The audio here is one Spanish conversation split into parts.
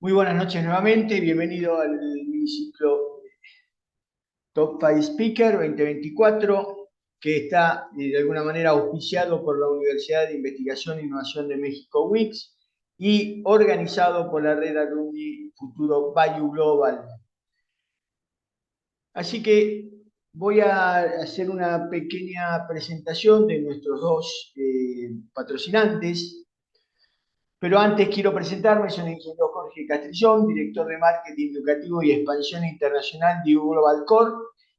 Muy buenas noches nuevamente, bienvenido al miniciclo Top 5 Speaker 2024, que está de alguna manera auspiciado por la Universidad de Investigación e Innovación de México, UICS, y organizado por la red Alumni Futuro Value Global. Así que voy a hacer una pequeña presentación de nuestros dos patrocinantes. Pero antes quiero presentarme, soy el ingeniero Jorge Castrillón, director de Marketing Educativo y Expansión Internacional de Global Core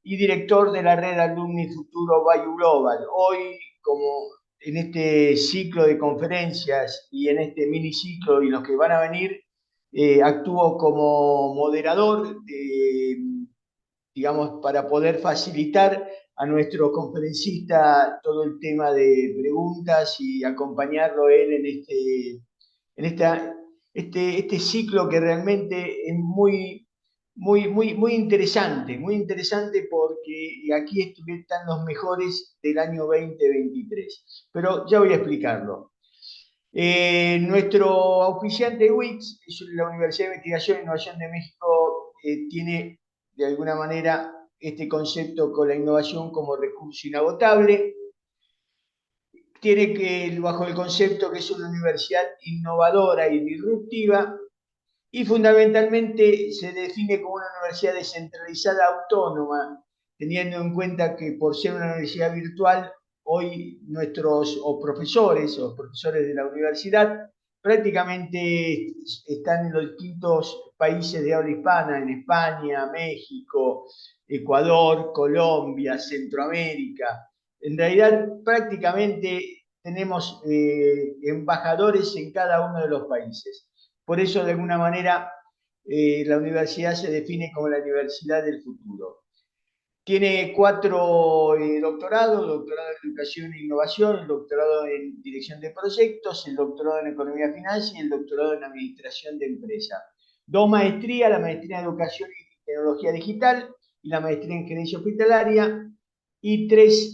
y director de la red Alumni Futuro Value Global. Hoy, como en este ciclo de conferencias y en este miniciclo y los que van a venir, actúo como moderador, digamos, para poder facilitar a nuestro conferencista todo el tema de preguntas y acompañarlo él en este ciclo que realmente es muy interesante porque aquí están los mejores del año 2023. Pero ya voy a explicarlo. Nuestro auspiciante WICS, la Universidad de Investigación e Innovación de México, tiene de alguna manera este concepto con la innovación como recurso inagotable. Tiene que, bajo el concepto que es una universidad innovadora y disruptiva, y fundamentalmente se define como una universidad descentralizada autónoma, teniendo en cuenta que por ser una universidad virtual, hoy nuestros profesores de la universidad prácticamente están en los distintos países de habla hispana, en España, México, Ecuador, Colombia, Centroamérica. En realidad prácticamente tenemos embajadores en cada uno de los países. Por eso, de alguna manera, la universidad se define como la universidad del futuro. Tiene 4 doctorados: doctorado en Educación e Innovación, el doctorado en Dirección de Proyectos, el doctorado en Economía y Finanzas y el doctorado en Administración de Empresa. 2 maestrías: la maestría en Educación y Tecnología Digital y la maestría en Gerencia Hospitalaria, y 3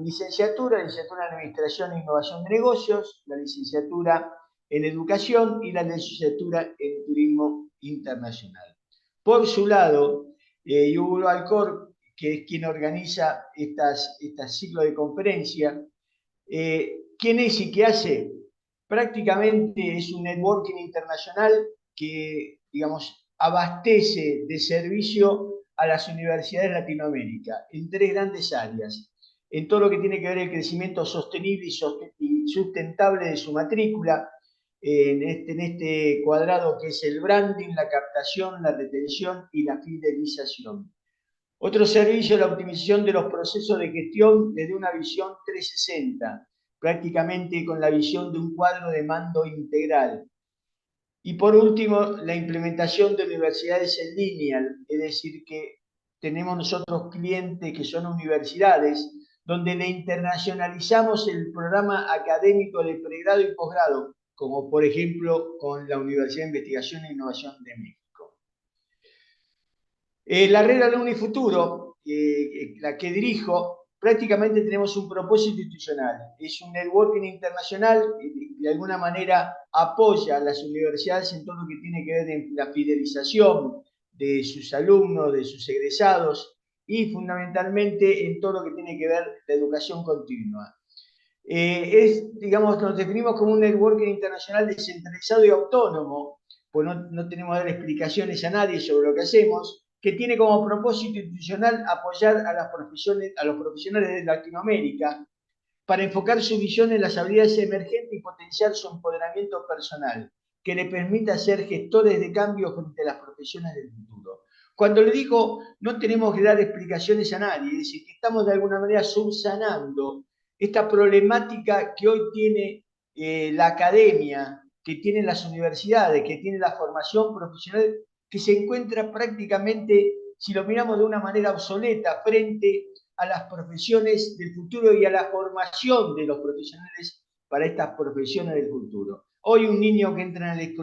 licenciaturas: la licenciatura en Administración e Innovación de Negocios, la licenciatura en Educación y la licenciatura en Turismo Internacional. Por su lado, Hugo Alcor, que es quien organiza estas ciclos de conferencia, ¿quién es y qué hace? Prácticamente es un networking internacional que, digamos, abastece de servicio a las universidades de Latinoamérica en 3 grandes áreas: en todo lo que tiene que ver el crecimiento sostenible y sustentable de su matrícula, en este cuadrado que es el branding, la captación, la retención y la fidelización. Otro servicio es la optimización de los procesos de gestión desde una visión 360, prácticamente con la visión de un cuadro de mando integral. Y por último, la implementación de universidades en línea, es decir, que tenemos nosotros clientes que son universidades, donde le internacionalizamos el programa académico de pregrado y posgrado, como por ejemplo con la Universidad de Investigación e Innovación de México. La red Alumni Futuro, la que dirijo, prácticamente tenemos un propósito institucional. Es un networking internacional y de alguna manera apoya a las universidades en todo lo que tiene que ver con la fidelización de sus alumnos, de sus egresados, y fundamentalmente en todo lo que tiene que ver la educación continua. Digamos, nos definimos como un networking internacional descentralizado y autónomo, pues no tenemos que dar explicaciones a nadie sobre lo que hacemos, que tiene como propósito institucional apoyar a los profesionales de Latinoamérica para enfocar su visión en las habilidades emergentes y potenciar su empoderamiento personal, que le permita ser gestores de cambio frente a las profesiones del futuro. Cuando le digo no tenemos que dar explicaciones a nadie, es decir, que estamos de alguna manera subsanando esta problemática que hoy tiene la academia, que tienen las universidades, que tiene la formación profesional, que se encuentra prácticamente, si lo miramos de una manera obsoleta, frente a las profesiones del futuro y a la formación de los profesionales para estas profesiones del futuro. Hoy un niño que entra en el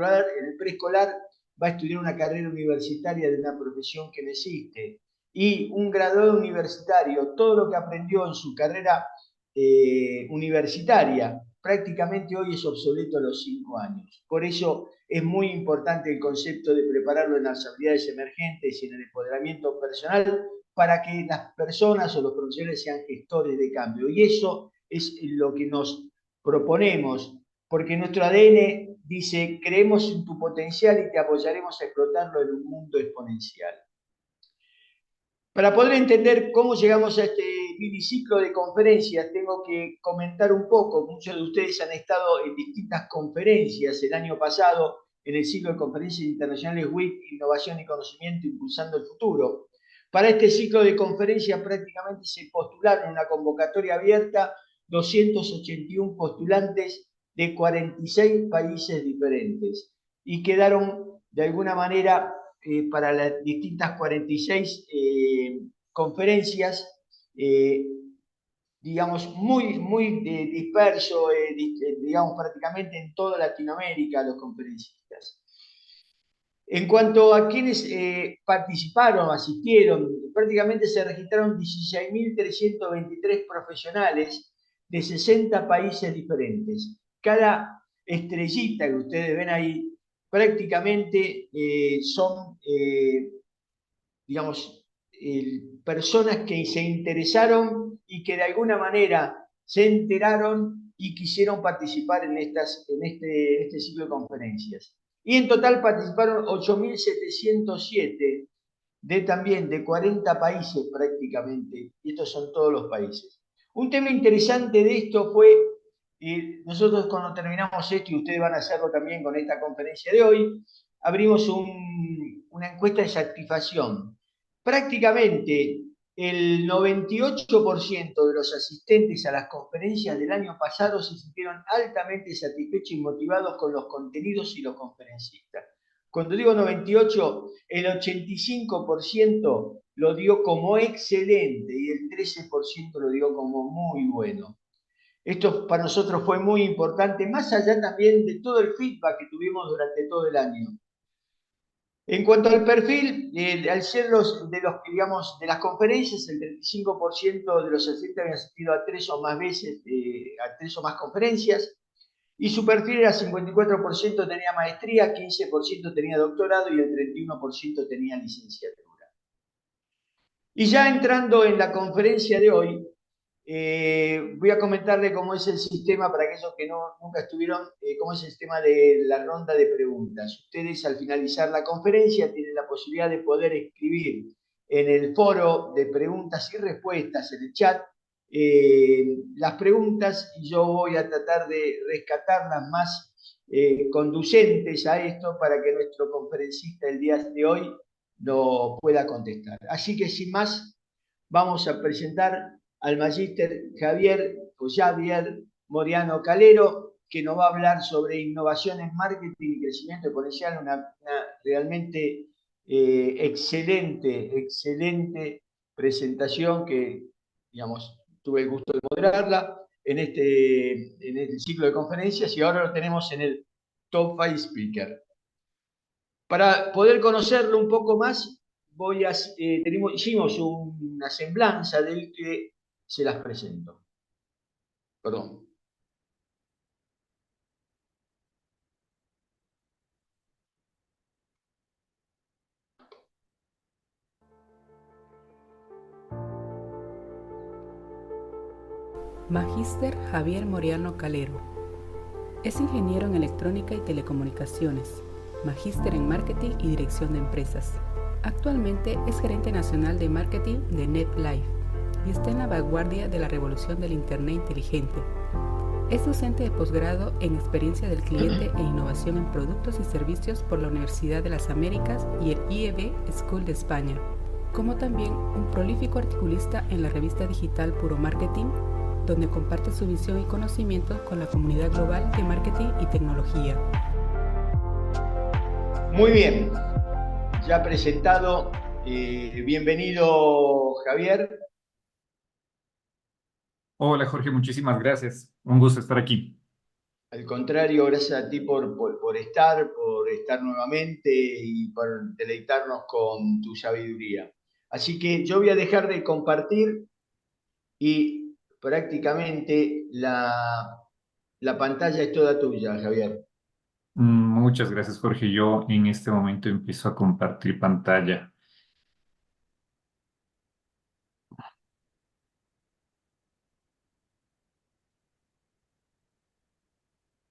preescolar va a estudiar una carrera universitaria de una profesión que no existe. Y un graduado universitario, todo lo que aprendió en su carrera universitaria, prácticamente hoy es obsoleto a los 5 años. Por eso es muy importante el concepto de prepararlo en las habilidades emergentes y en el empoderamiento personal para que las personas o los profesionales sean gestores de cambio. Y eso es lo que nos proponemos, porque nuestro ADN dice, creemos en tu potencial y te apoyaremos a explotarlo en un mundo exponencial. Para poder entender cómo llegamos a este miniciclo de conferencias, tengo que comentar un poco. Muchos de ustedes han estado en distintas conferencias el año pasado, en el ciclo de conferencias internacionales WIC, Innovación y Conocimiento, Impulsando el Futuro. Para este ciclo de conferencias prácticamente se postularon en una convocatoria abierta 281 postulantes de 46 países diferentes y quedaron de alguna manera para las distintas 46 conferencias, digamos, muy disperso, digamos, prácticamente en toda Latinoamérica los conferencistas. En cuanto a quienes participaron, asistieron, prácticamente se registraron 16.323 profesionales de 60 países diferentes. Cada estrellita que ustedes ven ahí prácticamente son, digamos, personas que se interesaron y que de alguna manera se enteraron y quisieron participar en este ciclo de conferencias. Y en total participaron 8.707 también de 40 países prácticamente, y estos son todos los países. Un tema interesante de esto fue, nosotros cuando terminamos esto, y ustedes van a hacerlo también con esta conferencia de hoy, abrimos una encuesta de satisfacción. Prácticamente el 98% de los asistentes a las conferencias del año pasado se sintieron altamente satisfechos y motivados con los contenidos y los conferencistas. Cuando digo 98, el 85% lo dio como excelente y el 13% lo dio como muy bueno. Esto para nosotros fue muy importante, más allá también de todo el feedback que tuvimos durante todo el año. En cuanto al perfil, al ser digamos, de las conferencias, el 35% de los asistentes habían asistido a 3 o más veces, a 3 o más conferencias, y su perfil era 54% tenía maestría, 15% tenía doctorado y el 31% tenía licenciatura. Y ya entrando en la conferencia de hoy, voy a comentarle cómo es el sistema para aquellos que nunca estuvieron, cómo es el sistema de la ronda de preguntas. Ustedes al finalizar la conferencia tienen la posibilidad de poder escribir en el foro de preguntas y respuestas, en el chat, las preguntas y yo voy a tratar de rescatar las más conducentes a esto para que nuestro conferencista el día de hoy lo pueda contestar. Así que sin más, vamos a presentar al magíster Javier Moriano Calero, que nos va a hablar sobre innovación en marketing y crecimiento exponencial, una realmente excelente presentación que, digamos, tuve el gusto de moderarla en el ciclo de conferencias y ahora lo tenemos en el Top 5 Speaker. Para poder conocerlo un poco más, hicimos una semblanza del que se las presento. Perdón. Magíster Javier Moriano Calero. Es ingeniero en electrónica y telecomunicaciones, magíster en marketing y dirección de empresas. Actualmente es gerente nacional de marketing de NetLife y está en la vanguardia de la revolución del Internet inteligente. Es docente de posgrado en experiencia del cliente e innovación en productos y servicios por la Universidad de las Américas y el IEB School de España, como también un prolífico articulista en la revista digital Puro Marketing, donde comparte su visión y conocimientos con la comunidad global de marketing y tecnología. Muy bien, ya presentado. Bienvenido, Javier. Hola Jorge, muchísimas gracias. Un gusto estar aquí. Al contrario, gracias a ti por estar nuevamente y por deleitarnos con tu sabiduría. Así que yo voy a dejar de compartir y prácticamente la pantalla es toda tuya, Javier. Muchas gracias, Jorge. Yo en este momento empiezo a compartir pantalla.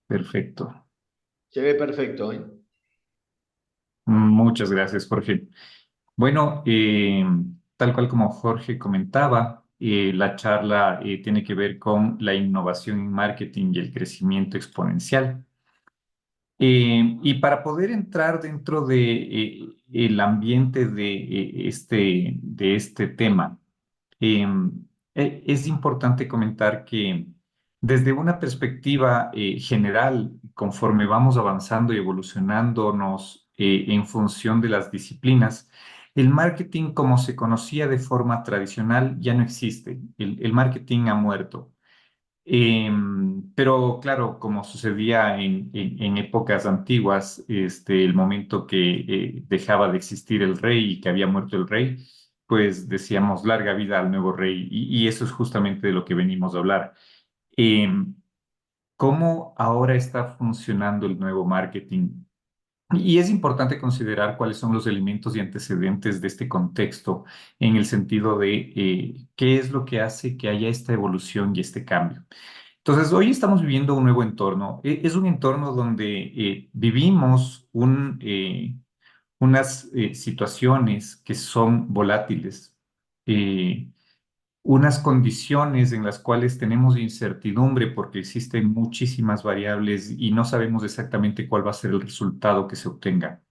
Perfecto. Se ve perfecto, ¿eh? Muchas gracias, Jorge. Bueno, tal cual como Jorge comentaba, la charla tiene que ver con la innovación en marketing y el crecimiento exponencial. Y para poder entrar dentro de el ambiente de este tema, eh, es importante comentar que desde una perspectiva general, conforme vamos avanzando y evolucionándonos en función de las disciplinas, el marketing como se conocía de forma tradicional ya no existe. El marketing ha muerto. Pero claro, como sucedía en épocas antiguas, el momento que dejaba de existir el rey y que había muerto el rey, pues decíamos larga vida al nuevo rey. Y eso es justamente de lo que venimos a hablar. Em, ¿Cómo ahora está funcionando el nuevo marketing? Y es importante considerar cuáles son los elementos y antecedentes de este contexto en el sentido de qué es lo que hace que haya esta evolución y este cambio. Entonces, hoy estamos viviendo un nuevo entorno. Es un entorno donde vivimos unas situaciones que son volátiles, eh, unas condiciones en las cuales tenemos incertidumbre porque existen muchísimas variables y no sabemos exactamente cuál va a ser el resultado que se obtenga.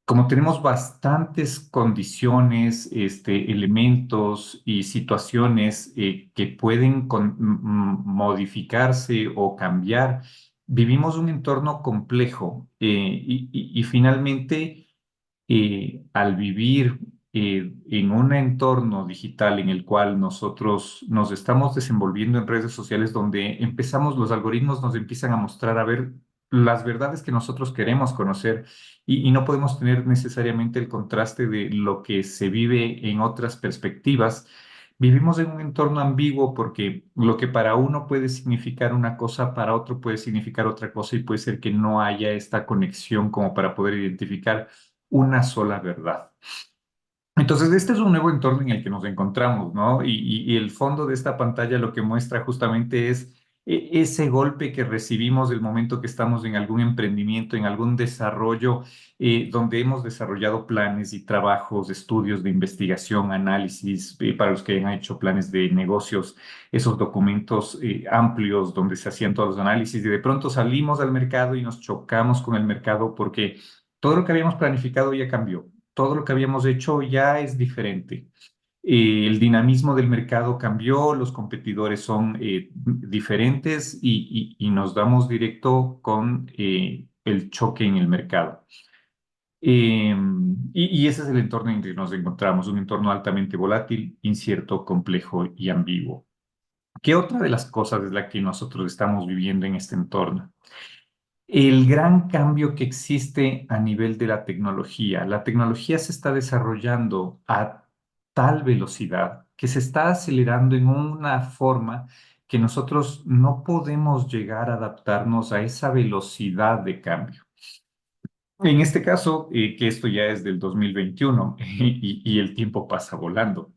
Como tenemos bastantes condiciones, elementos y situaciones que pueden modificarse o cambiar, vivimos un entorno complejo y finalmente al vivir en un entorno digital en el cual nosotros nos estamos desenvolviendo en redes sociales donde empezamos, los algoritmos nos empiezan a mostrar a ver las verdades que nosotros queremos conocer y no podemos tener necesariamente el contraste de lo que se vive en otras perspectivas. Vivimos en un entorno ambiguo porque lo que para uno puede significar una cosa, para otro puede significar otra cosa y puede ser que no haya esta conexión como para poder identificar una sola verdad. Entonces, este es un nuevo entorno en el que nos encontramos, ¿no? Y el fondo de esta pantalla lo que muestra justamente es ese golpe que recibimos del momento que estamos en algún emprendimiento, en algún desarrollo, donde hemos desarrollado planes y trabajos, estudios de investigación, análisis, para los que han hecho planes de negocios, esos documentos amplios donde se hacían todos los análisis y de pronto salimos al mercado y nos chocamos con el mercado porque todo lo que habíamos planificado ya cambió, todo lo que habíamos hecho ya es diferente. El dinamismo del mercado cambió, los competidores son diferentes y nos damos directo con el choque en el mercado. Y ese es el entorno en el que nos encontramos, un entorno altamente volátil, incierto, complejo y ambiguo. ¿Qué otra de las cosas es la que nosotros estamos viviendo en este entorno? El gran cambio que existe a nivel de la tecnología. La tecnología se está desarrollando a tal velocidad que se está acelerando en una forma que nosotros no podemos llegar a adaptarnos a esa velocidad de cambio. En este caso, que esto ya es del 2021 y el tiempo pasa volando.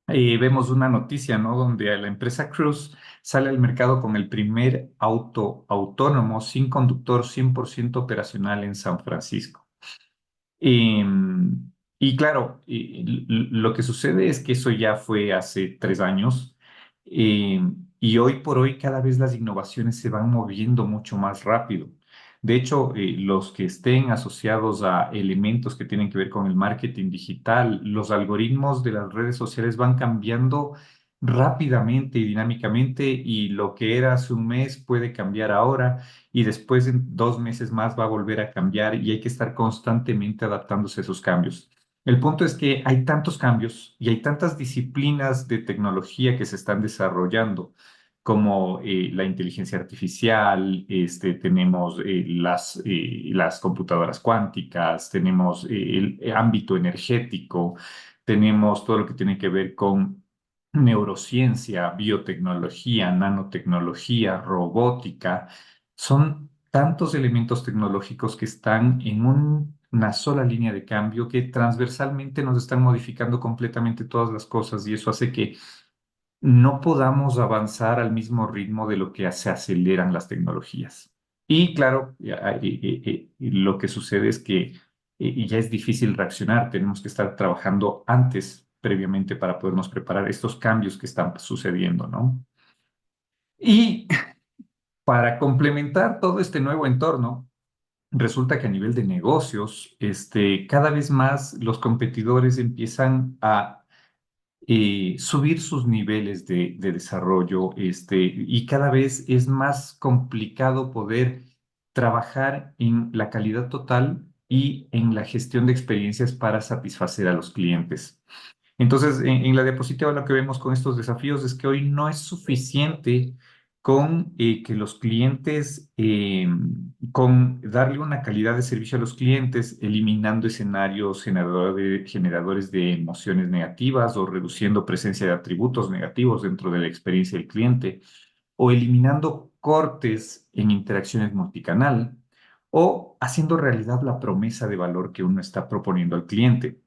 Vemos una noticia, ¿no? Donde la empresa Cruise sale al mercado con el primer auto autónomo sin conductor 100% operacional en San Francisco. Y claro, lo que sucede es que eso ya fue hace 3 años y hoy por hoy cada vez las innovaciones se van moviendo mucho más rápido. De hecho, los que estén asociados a elementos que tienen que ver con el marketing digital, los algoritmos de las redes sociales van cambiando rápidamente y dinámicamente y lo que era hace un mes puede cambiar ahora y después en 2 meses más va a volver a cambiar y hay que estar constantemente adaptándose a esos cambios. El punto es que hay tantos cambios y hay tantas disciplinas de tecnología que se están desarrollando, como la inteligencia artificial, tenemos las computadoras cuánticas, tenemos el ámbito energético, tenemos todo lo que tiene que ver con neurociencia, biotecnología, nanotecnología, robótica. Son tantos elementos tecnológicos que están en una sola línea de cambio que transversalmente nos están modificando completamente todas las cosas y eso hace que no podamos avanzar al mismo ritmo de lo que se aceleran las tecnologías. Y claro, lo que sucede es que ya es difícil reaccionar, tenemos que estar trabajando antes, previamente, para podernos preparar estos cambios que están sucediendo, ¿no? Y para complementar todo este nuevo entorno, resulta que a nivel de negocios, cada vez más los competidores empiezan a subir sus niveles de desarrollo, y cada vez es más complicado poder trabajar en la calidad total y en la gestión de experiencias para satisfacer a los clientes. Entonces, en la diapositiva lo que vemos con estos desafíos es que hoy no es suficiente con que los clientes, con darle una calidad de servicio a los clientes, eliminando escenarios generadores de emociones negativas o reduciendo presencia de atributos negativos dentro de la experiencia del cliente, o eliminando cortes en interacciones multicanal, o haciendo realidad la promesa de valor que uno está proponiendo al cliente,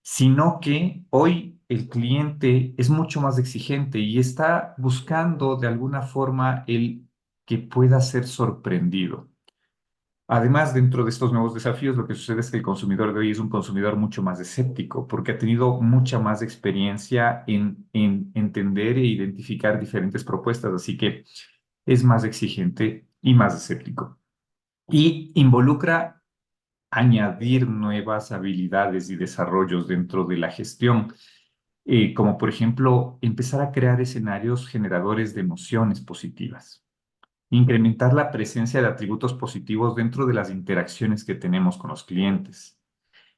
sino que hoy el cliente es mucho más exigente y está buscando de alguna forma el que pueda ser sorprendido. Además, dentro de estos nuevos desafíos, lo que sucede es que el consumidor de hoy es un consumidor mucho más escéptico, porque ha tenido mucha más experiencia en entender e identificar diferentes propuestas, así que es más exigente y más escéptico. Y involucra añadir nuevas habilidades y desarrollos dentro de la gestión, como por ejemplo empezar a crear escenarios generadores de emociones positivas, incrementar la presencia de atributos positivos dentro de las interacciones que tenemos con los clientes,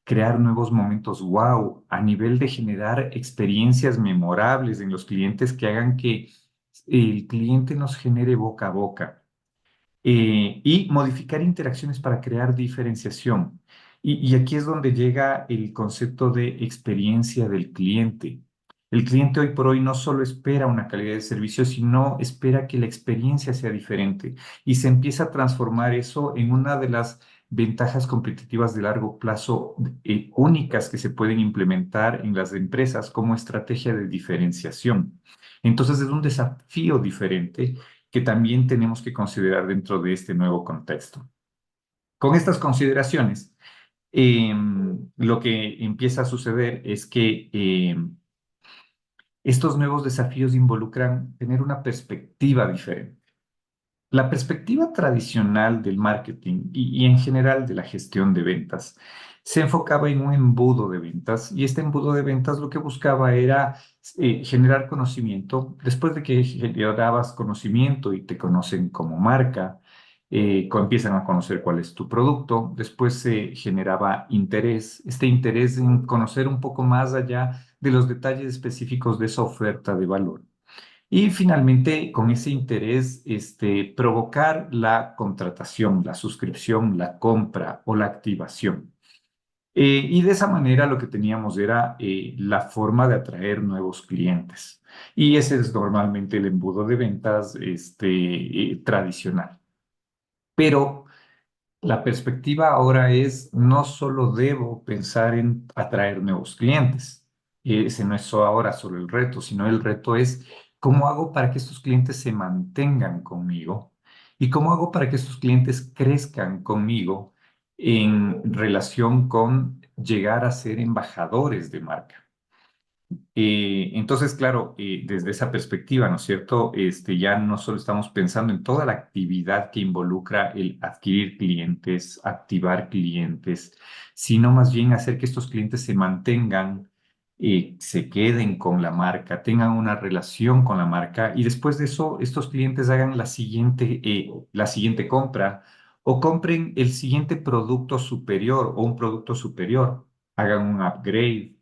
crear nuevos momentos wow a nivel de generar experiencias memorables en los clientes que hagan que el cliente nos genere boca a boca, y modificar interacciones para crear diferenciación. Y aquí es donde llega el concepto de experiencia del cliente. El cliente hoy por hoy no solo espera una calidad de servicio, sino espera que la experiencia sea diferente y se empieza a transformar eso en una de las ventajas competitivas de largo plazo, únicas que se pueden implementar en las empresas como estrategia de diferenciación. Entonces es un desafío diferente que también tenemos que considerar dentro de este nuevo contexto. Con estas consideraciones, lo que empieza a suceder es que estos nuevos desafíos involucran tener una perspectiva diferente. La perspectiva tradicional del marketing y en general de la gestión de ventas se enfocaba en un embudo de ventas, y este embudo de ventas lo que buscaba era generar conocimiento. Después de que generabas conocimiento y te conocen como marca, empiezan a conocer cuál es tu producto, después se generaba interés, este interés en conocer un poco más allá de los detalles específicos de esa oferta de valor. Y finalmente, con ese interés, provocar la contratación, la suscripción, la compra o la activación. Y de esa manera lo que teníamos era la forma de atraer nuevos clientes. Y ese es normalmente el embudo de ventas tradicional. Pero la perspectiva ahora es, no solo debo pensar en atraer nuevos clientes. Ese no es ahora solo el reto, sino el reto es cómo hago para que estos clientes se mantengan conmigo y cómo hago para que estos clientes crezcan conmigo en relación con llegar a ser embajadores de marca. Entonces, claro, desde esa perspectiva, ¿no es cierto? Ya no solo estamos pensando en toda la actividad que involucra el adquirir clientes, activar clientes, sino más bien hacer que estos clientes se mantengan, se queden con la marca, tengan una relación con la marca, y después de eso, estos clientes hagan la siguiente compra o compren el siguiente producto superior o un producto superior, hagan un upgrade,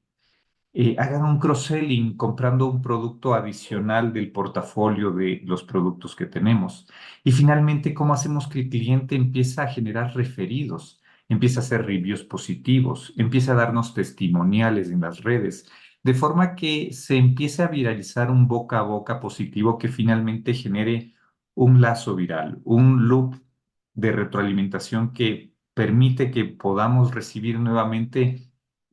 hagan un cross-selling comprando un producto adicional del portafolio de los productos que tenemos. Y finalmente, ¿cómo hacemos que el cliente empiece a generar referidos, empiece a hacer reviews positivos, empiece a darnos testimoniales en las redes, de forma que se empiece a viralizar un boca a boca positivo que finalmente genere un lazo viral, un loop de retroalimentación que permite que podamos recibir nuevamente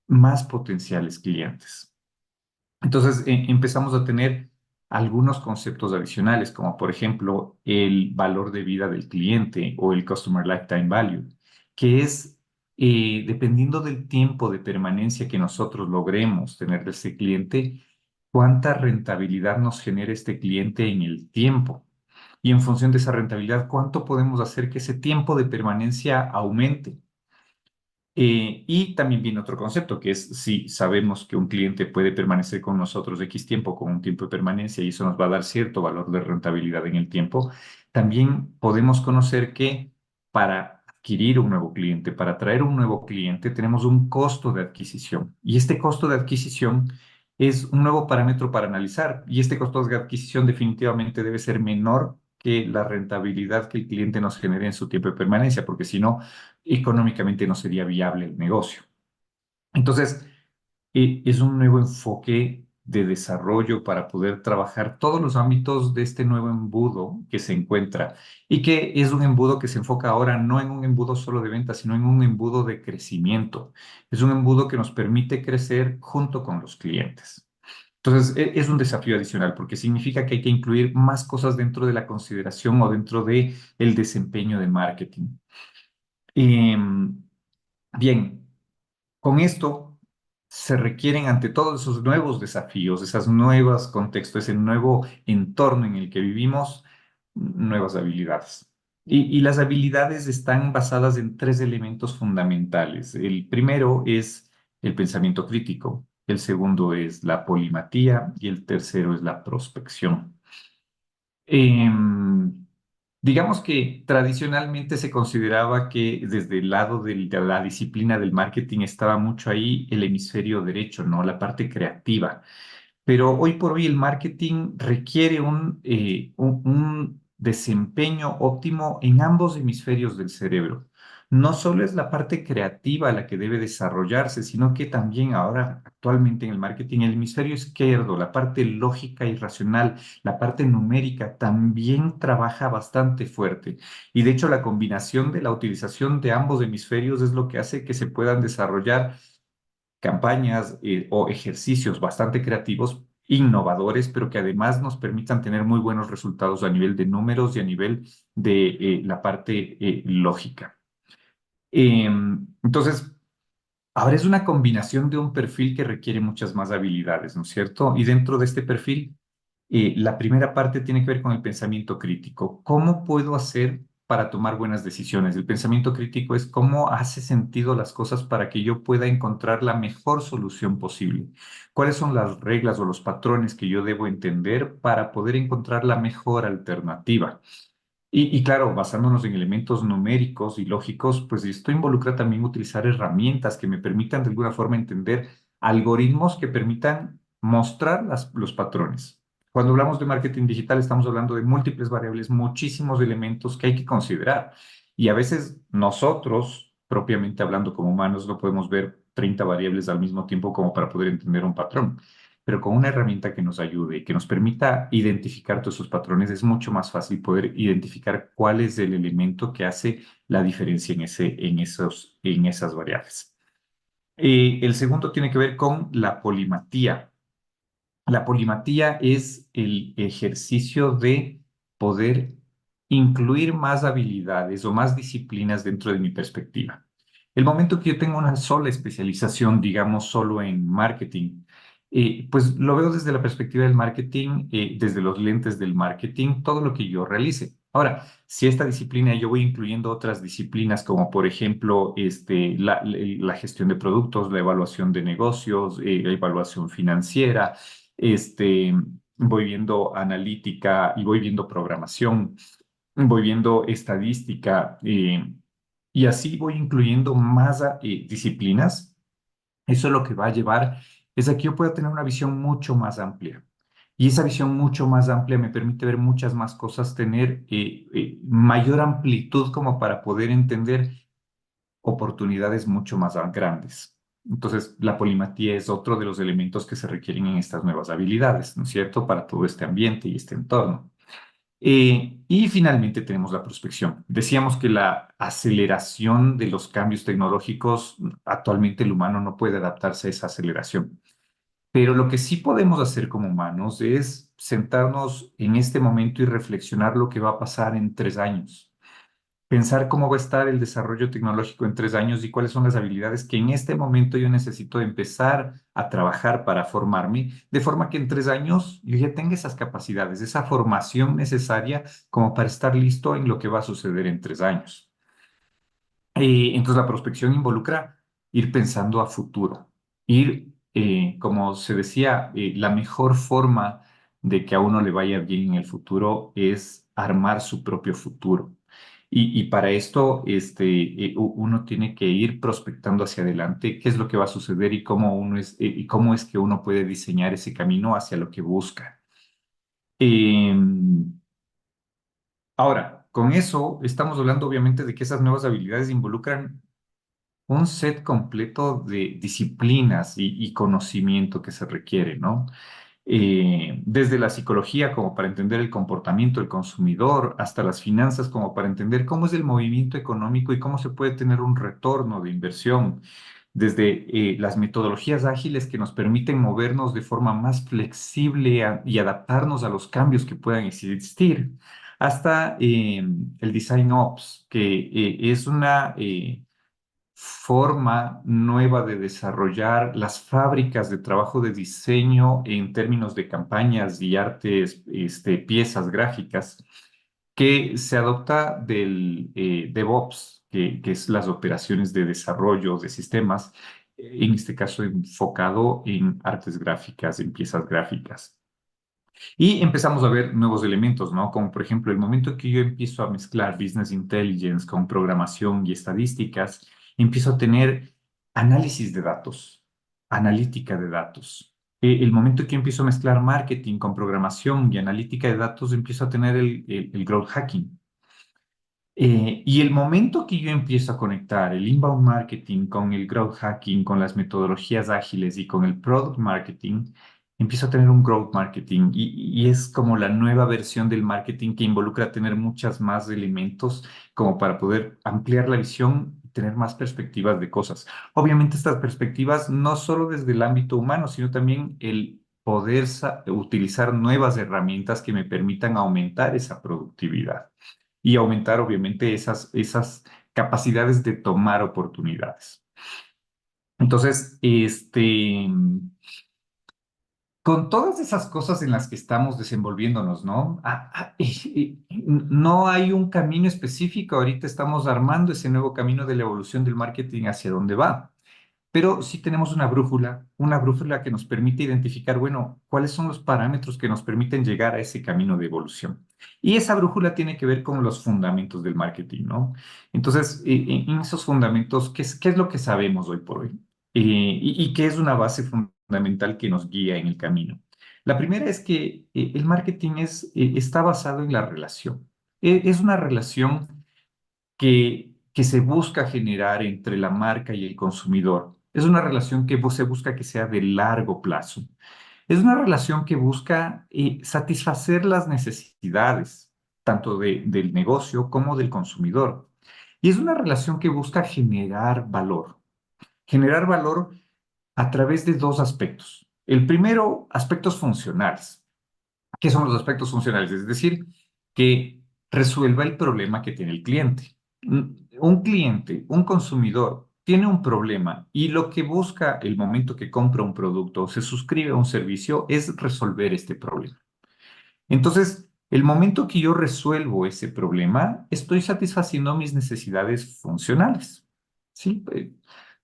más potenciales clientes. Entonces empezamos a tener algunos conceptos adicionales, como por ejemplo el valor de vida del cliente o el Customer Lifetime Value, que es dependiendo del tiempo de permanencia que nosotros logremos tener de ese cliente, cuánta rentabilidad nos genera este cliente en el tiempo. Y en función de esa rentabilidad, cuánto podemos hacer que ese tiempo de permanencia aumente. Y también viene otro concepto, que es si sabemos que un cliente puede permanecer con nosotros X tiempo, con un tiempo de permanencia, y eso nos va a dar cierto valor de rentabilidad en el tiempo, también podemos conocer que para adquirir un nuevo cliente, para atraer un nuevo cliente, tenemos un costo de adquisición. Y este costo de adquisición es un nuevo parámetro para analizar. Y este costo de adquisición definitivamente debe ser menor que la rentabilidad que el cliente nos genere en su tiempo de permanencia, porque si no, económicamente no sería viable el negocio. Entonces, es un nuevo enfoque de desarrollo para poder trabajar todos los ámbitos de este nuevo embudo que se encuentra y que es un embudo que se enfoca ahora no en un embudo solo de ventas, sino en un embudo de crecimiento. Es un embudo que nos permite crecer junto con los clientes. Entonces, es un desafío adicional porque significa que hay que incluir más cosas dentro de la consideración o dentro de el desempeño de marketing. Em, Bien, con esto se requieren ante todos esos nuevos desafíos, esas nuevos contextos, ese nuevo entorno en el que vivimos, nuevas habilidades. Y las habilidades están basadas en tres elementos fundamentales. El primero es el pensamiento crítico, el segundo es la polimatía y el tercero es la prospección. Em, digamos que tradicionalmente se consideraba que desde el lado de la disciplina del marketing estaba mucho ahí el hemisferio derecho, ¿no? La parte creativa. Pero hoy por hoy el marketing requiere un desempeño óptimo en ambos hemisferios del cerebro. No solo es la parte creativa la que debe desarrollarse, sino que también ahora actualmente en el marketing el hemisferio izquierdo, la parte lógica y racional, la parte numérica también trabaja bastante fuerte. Y de hecho la combinación de la utilización de ambos hemisferios es lo que hace que se puedan desarrollar campañas o ejercicios bastante creativos, innovadores, pero que además nos permitan tener muy buenos resultados a nivel de números y a nivel de la parte lógica. Entonces, ahora es una combinación de un perfil que requiere muchas más habilidades, ¿no es cierto? Y dentro de este perfil, la primera parte tiene que ver con el pensamiento crítico. ¿Cómo puedo hacer para tomar buenas decisiones? El pensamiento crítico es cómo hace sentido las cosas para que yo pueda encontrar la mejor solución posible. ¿Cuáles son las reglas o los patrones que yo debo entender para poder encontrar la mejor alternativa? Y claro, basándonos en elementos numéricos y lógicos, pues esto involucra también utilizar herramientas que me permitan de alguna forma entender algoritmos que permitan mostrar los patrones. Cuando hablamos de marketing digital, estamos hablando de múltiples variables, muchísimos elementos que hay que considerar. Y a veces nosotros, propiamente hablando como humanos, no podemos ver 30 variables al mismo tiempo como para poder entender un patrón, pero con una herramienta que nos ayude y que nos permita identificar todos esos patrones, es mucho más fácil poder identificar cuál es el elemento que hace la diferencia en esas variables. El segundo tiene que ver con la polimatía. La polimatía es el ejercicio de poder incluir más habilidades o más disciplinas dentro de mi perspectiva. El momento que yo tengo una sola especialización, digamos, solo en marketing, pues lo veo desde la perspectiva del marketing, desde los lentes del marketing, todo lo que yo realice. Ahora, si esta disciplina yo voy incluyendo otras disciplinas como por ejemplo la gestión de productos, la evaluación de negocios, la evaluación financiera, este, voy viendo analítica y voy viendo programación, voy viendo estadística y así voy incluyendo más disciplinas. Eso lo que va a llevar es a que yo pueda tener una visión mucho más amplia. Y esa visión mucho más amplia me permite ver muchas más cosas, tener mayor amplitud como para poder entender oportunidades mucho más grandes. Entonces, la polimatía es otro de los elementos que se requieren en estas nuevas habilidades, ¿no es cierto?, para todo este ambiente y este entorno. Y finalmente tenemos la prospección. Decíamos que la aceleración de los cambios tecnológicos, actualmente el humano no puede adaptarse a esa aceleración. Pero lo que sí podemos hacer como humanos es sentarnos en este momento y reflexionar lo que va a pasar en 3 años. Pensar cómo va a estar el desarrollo tecnológico en 3 años y cuáles son las habilidades que en este momento yo necesito empezar a trabajar para formarme, de forma que en 3 años yo ya tenga esas capacidades, esa formación necesaria como para estar listo en lo que va a suceder en 3 años. Entonces la prospección involucra ir pensando a futuro, como se decía, la mejor forma de que a uno le vaya bien en el futuro es armar su propio futuro. Y para esto uno tiene que ir prospectando hacia adelante qué es lo que va a suceder y cómo es que uno puede diseñar ese camino hacia lo que busca. Em, Ahora, con eso estamos hablando obviamente de que esas nuevas habilidades involucran un set completo de disciplinas y conocimiento que se requiere, ¿no? Desde la psicología como para entender el comportamiento del consumidor, hasta las finanzas como para entender cómo es el movimiento económico y cómo se puede tener un retorno de inversión, desde las metodologías ágiles que nos permiten movernos de forma más flexible y adaptarnos a los cambios que puedan existir, hasta el Design Ops, que es una forma nueva de desarrollar las fábricas de trabajo de diseño en términos de campañas y artes, piezas gráficas, que se adopta del DevOps, que es las operaciones de desarrollo de sistemas, en este caso enfocado en artes gráficas, en piezas gráficas. Y empezamos a ver nuevos elementos, ¿no? Como por ejemplo, el momento que yo empiezo a mezclar business intelligence con programación y estadísticas, empiezo a tener análisis de datos, analítica de datos. El momento que yo empiezo a mezclar marketing con programación y analítica de datos, empiezo a tener el growth hacking. Y el momento que yo empiezo a conectar el inbound marketing con el growth hacking, con las metodologías ágiles y con el product marketing, empiezo a tener un growth marketing y es como la nueva versión del marketing que involucra tener muchas más elementos como para poder ampliar la visión y tener más perspectivas de cosas. Obviamente estas perspectivas no solo desde el ámbito humano, sino también el poder utilizar nuevas herramientas que me permitan aumentar esa productividad y aumentar obviamente esas capacidades de tomar oportunidades. Entonces, con todas esas cosas en las que estamos desenvolviéndonos, ¿no? No hay un camino específico, ahorita estamos armando ese nuevo camino de la evolución del marketing hacia dónde va. Pero sí tenemos una brújula que nos permite identificar, bueno, cuáles son los parámetros que nos permiten llegar a ese camino de evolución. Y esa brújula tiene que ver con los fundamentos del marketing, ¿no? Entonces, en esos fundamentos, ¿qué es lo que sabemos hoy por hoy? Y qué es una base fundamental que nos guía en el camino. La primera es que el marketing está basado en la relación. Es una relación que se busca generar entre la marca y el consumidor. Es una relación que se busca que sea de largo plazo. Es una relación que busca satisfacer las necesidades, tanto del negocio como del consumidor. Y es una relación que busca generar valor a través de dos aspectos. El primero, aspectos funcionales. ¿Qué son los aspectos funcionales? Es decir, que resuelva el problema que tiene el cliente. Un cliente, un consumidor, tiene un problema y lo que busca el momento que compra un producto o se suscribe a un servicio es resolver este problema. Entonces, el momento que yo resuelvo ese problema, estoy satisfaciendo mis necesidades funcionales. ¿Sí?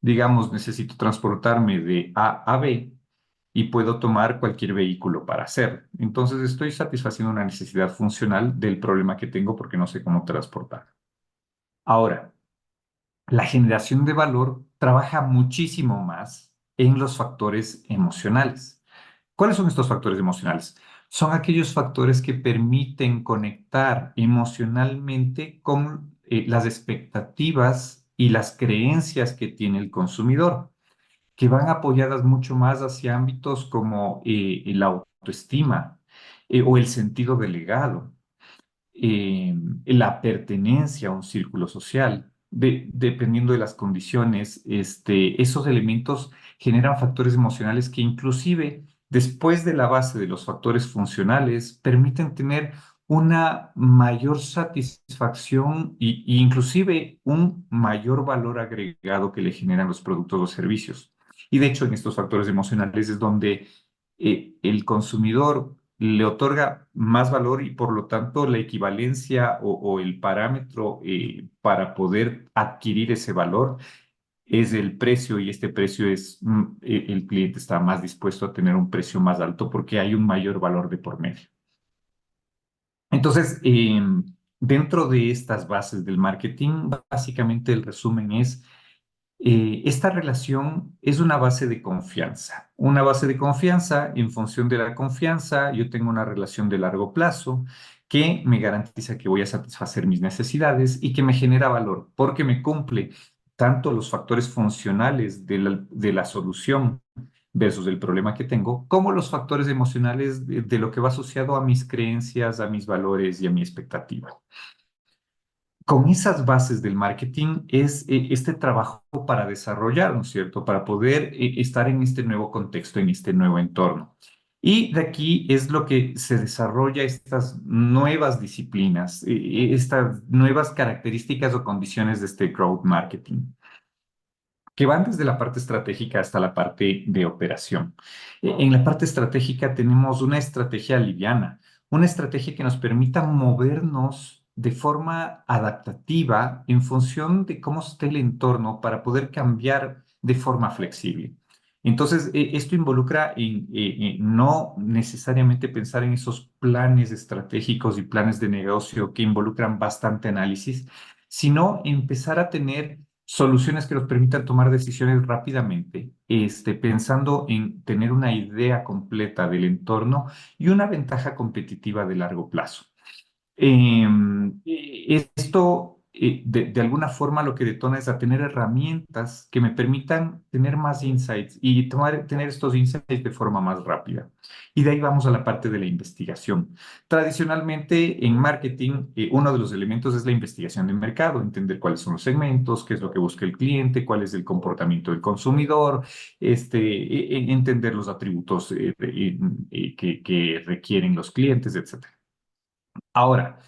Digamos, necesito transportarme de A a B y puedo tomar cualquier vehículo para hacerlo. Entonces estoy satisfaciendo una necesidad funcional del problema que tengo porque no sé cómo transportar. Ahora, la generación de valor trabaja muchísimo más en los factores emocionales. ¿Cuáles son estos factores emocionales? Son aquellos factores que permiten conectar emocionalmente con las expectativas y las creencias que tiene el consumidor, que van apoyadas mucho más hacia ámbitos como la autoestima o el sentido delegado. la pertenencia a un círculo social. Dependiendo de las condiciones, esos elementos generan factores emocionales que inclusive después de la base de los factores funcionales permiten tener una mayor satisfacción y inclusive un mayor valor agregado que le generan los productos o servicios. Y de hecho, en estos factores emocionales es donde el consumidor le otorga más valor y por lo tanto la equivalencia o el parámetro para poder adquirir ese valor es el precio y este precio es, el cliente está más dispuesto a tener un precio más alto porque hay un mayor valor de por medio. Entonces, dentro de estas bases del marketing, básicamente el resumen es esta relación es una base de confianza. Una base de confianza, en función de la confianza, yo tengo una relación de largo plazo que me garantiza que voy a satisfacer mis necesidades y que me genera valor, porque me cumple tanto los factores funcionales de la solución versus el problema que tengo, como los factores emocionales de lo que va asociado a mis creencias, a mis valores y a mi expectativa. Con esas bases del marketing es este trabajo para desarrollar, ¿no es cierto? Para poder estar en este nuevo contexto, en este nuevo entorno. Y de aquí es lo que se desarrolla estas nuevas disciplinas, estas nuevas características o condiciones de este growth marketing, que van desde la parte estratégica hasta la parte de operación. En la parte estratégica tenemos una estrategia liviana, una estrategia que nos permita movernos de forma adaptativa en función de cómo esté el entorno para poder cambiar de forma flexible. Entonces, esto involucra no necesariamente pensar en esos planes estratégicos y planes de negocio que involucran bastante análisis, sino empezar a tener soluciones que nos permitan tomar decisiones rápidamente, pensando en tener una idea completa del entorno y una ventaja competitiva de largo plazo. Esto, de alguna forma, lo que detona es a tener herramientas que me permitan tener más insights y tener estos insights de forma más rápida. Y de ahí vamos a la parte de la investigación. Tradicionalmente, en marketing, uno de los elementos es la investigación de mercado, entender cuáles son los segmentos, qué es lo que busca el cliente, cuál es el comportamiento del consumidor, entender los atributos que requieren los clientes, etc. Ahora,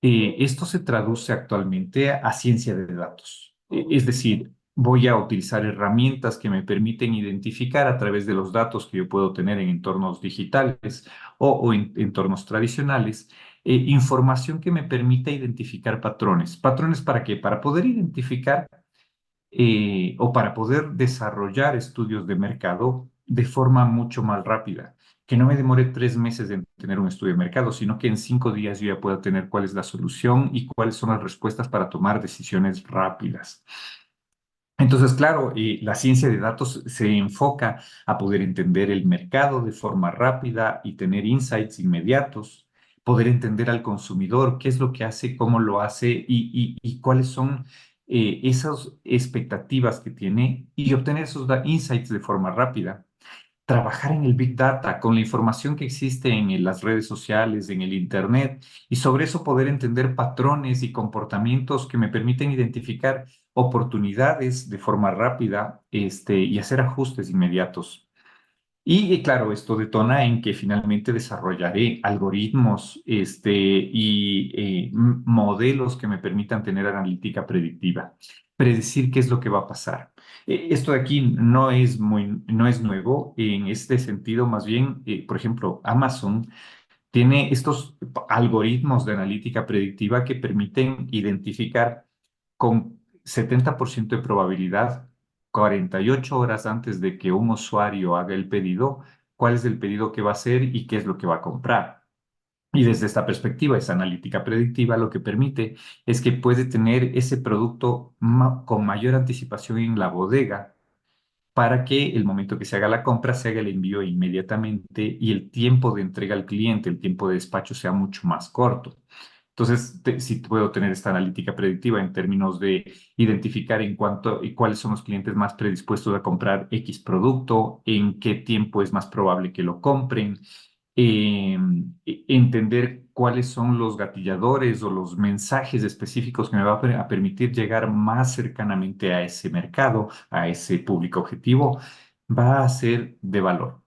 esto se traduce actualmente a ciencia de datos. Es decir, voy a utilizar herramientas que me permiten identificar a través de los datos que yo puedo tener en entornos digitales o en entornos tradicionales, información que me permita identificar patrones. ¿Patrones para qué? Para poder identificar o para poder desarrollar estudios de mercado de forma mucho más rápida. Que no me demore 3 meses en tener un estudio de mercado, sino que en 5 días yo ya pueda tener cuál es la solución y cuáles son las respuestas para tomar decisiones rápidas. Entonces, claro, la ciencia de datos se enfoca a poder entender el mercado de forma rápida y tener insights inmediatos, poder entender al consumidor, qué es lo que hace, cómo lo hace y cuáles son esas expectativas que tiene y obtener esos insights de forma rápida. Trabajar en el Big Data con la información que existe en las redes sociales, en el Internet, y sobre eso poder entender patrones y comportamientos que me permiten identificar oportunidades de forma rápida, y hacer ajustes inmediatos. Y claro, esto detona en que finalmente desarrollaré algoritmos y modelos que me permitan tener analítica predictiva, predecir qué es lo que va a pasar. Esto de aquí no es nuevo. En este sentido, más bien, por ejemplo, Amazon tiene estos algoritmos de analítica predictiva que permiten identificar con 70% de probabilidad, 48 horas antes de que un usuario haga el pedido, cuál es el pedido que va a hacer y qué es lo que va a comprar. Y desde esta perspectiva, esa analítica predictiva lo que permite es que puede tener ese producto con mayor anticipación en la bodega para que el momento que se haga la compra se haga el envío inmediatamente y el tiempo de entrega al cliente, el tiempo de despacho sea mucho más corto. Entonces, si puedo tener esta analítica predictiva en términos de identificar en cuánto y cuáles son los clientes más predispuestos a comprar X producto, en qué tiempo es más probable que lo compren, entender cuáles son los gatilladores o los mensajes específicos que me va a permitir llegar más cercanamente a ese mercado, a ese público objetivo, va a ser de valor.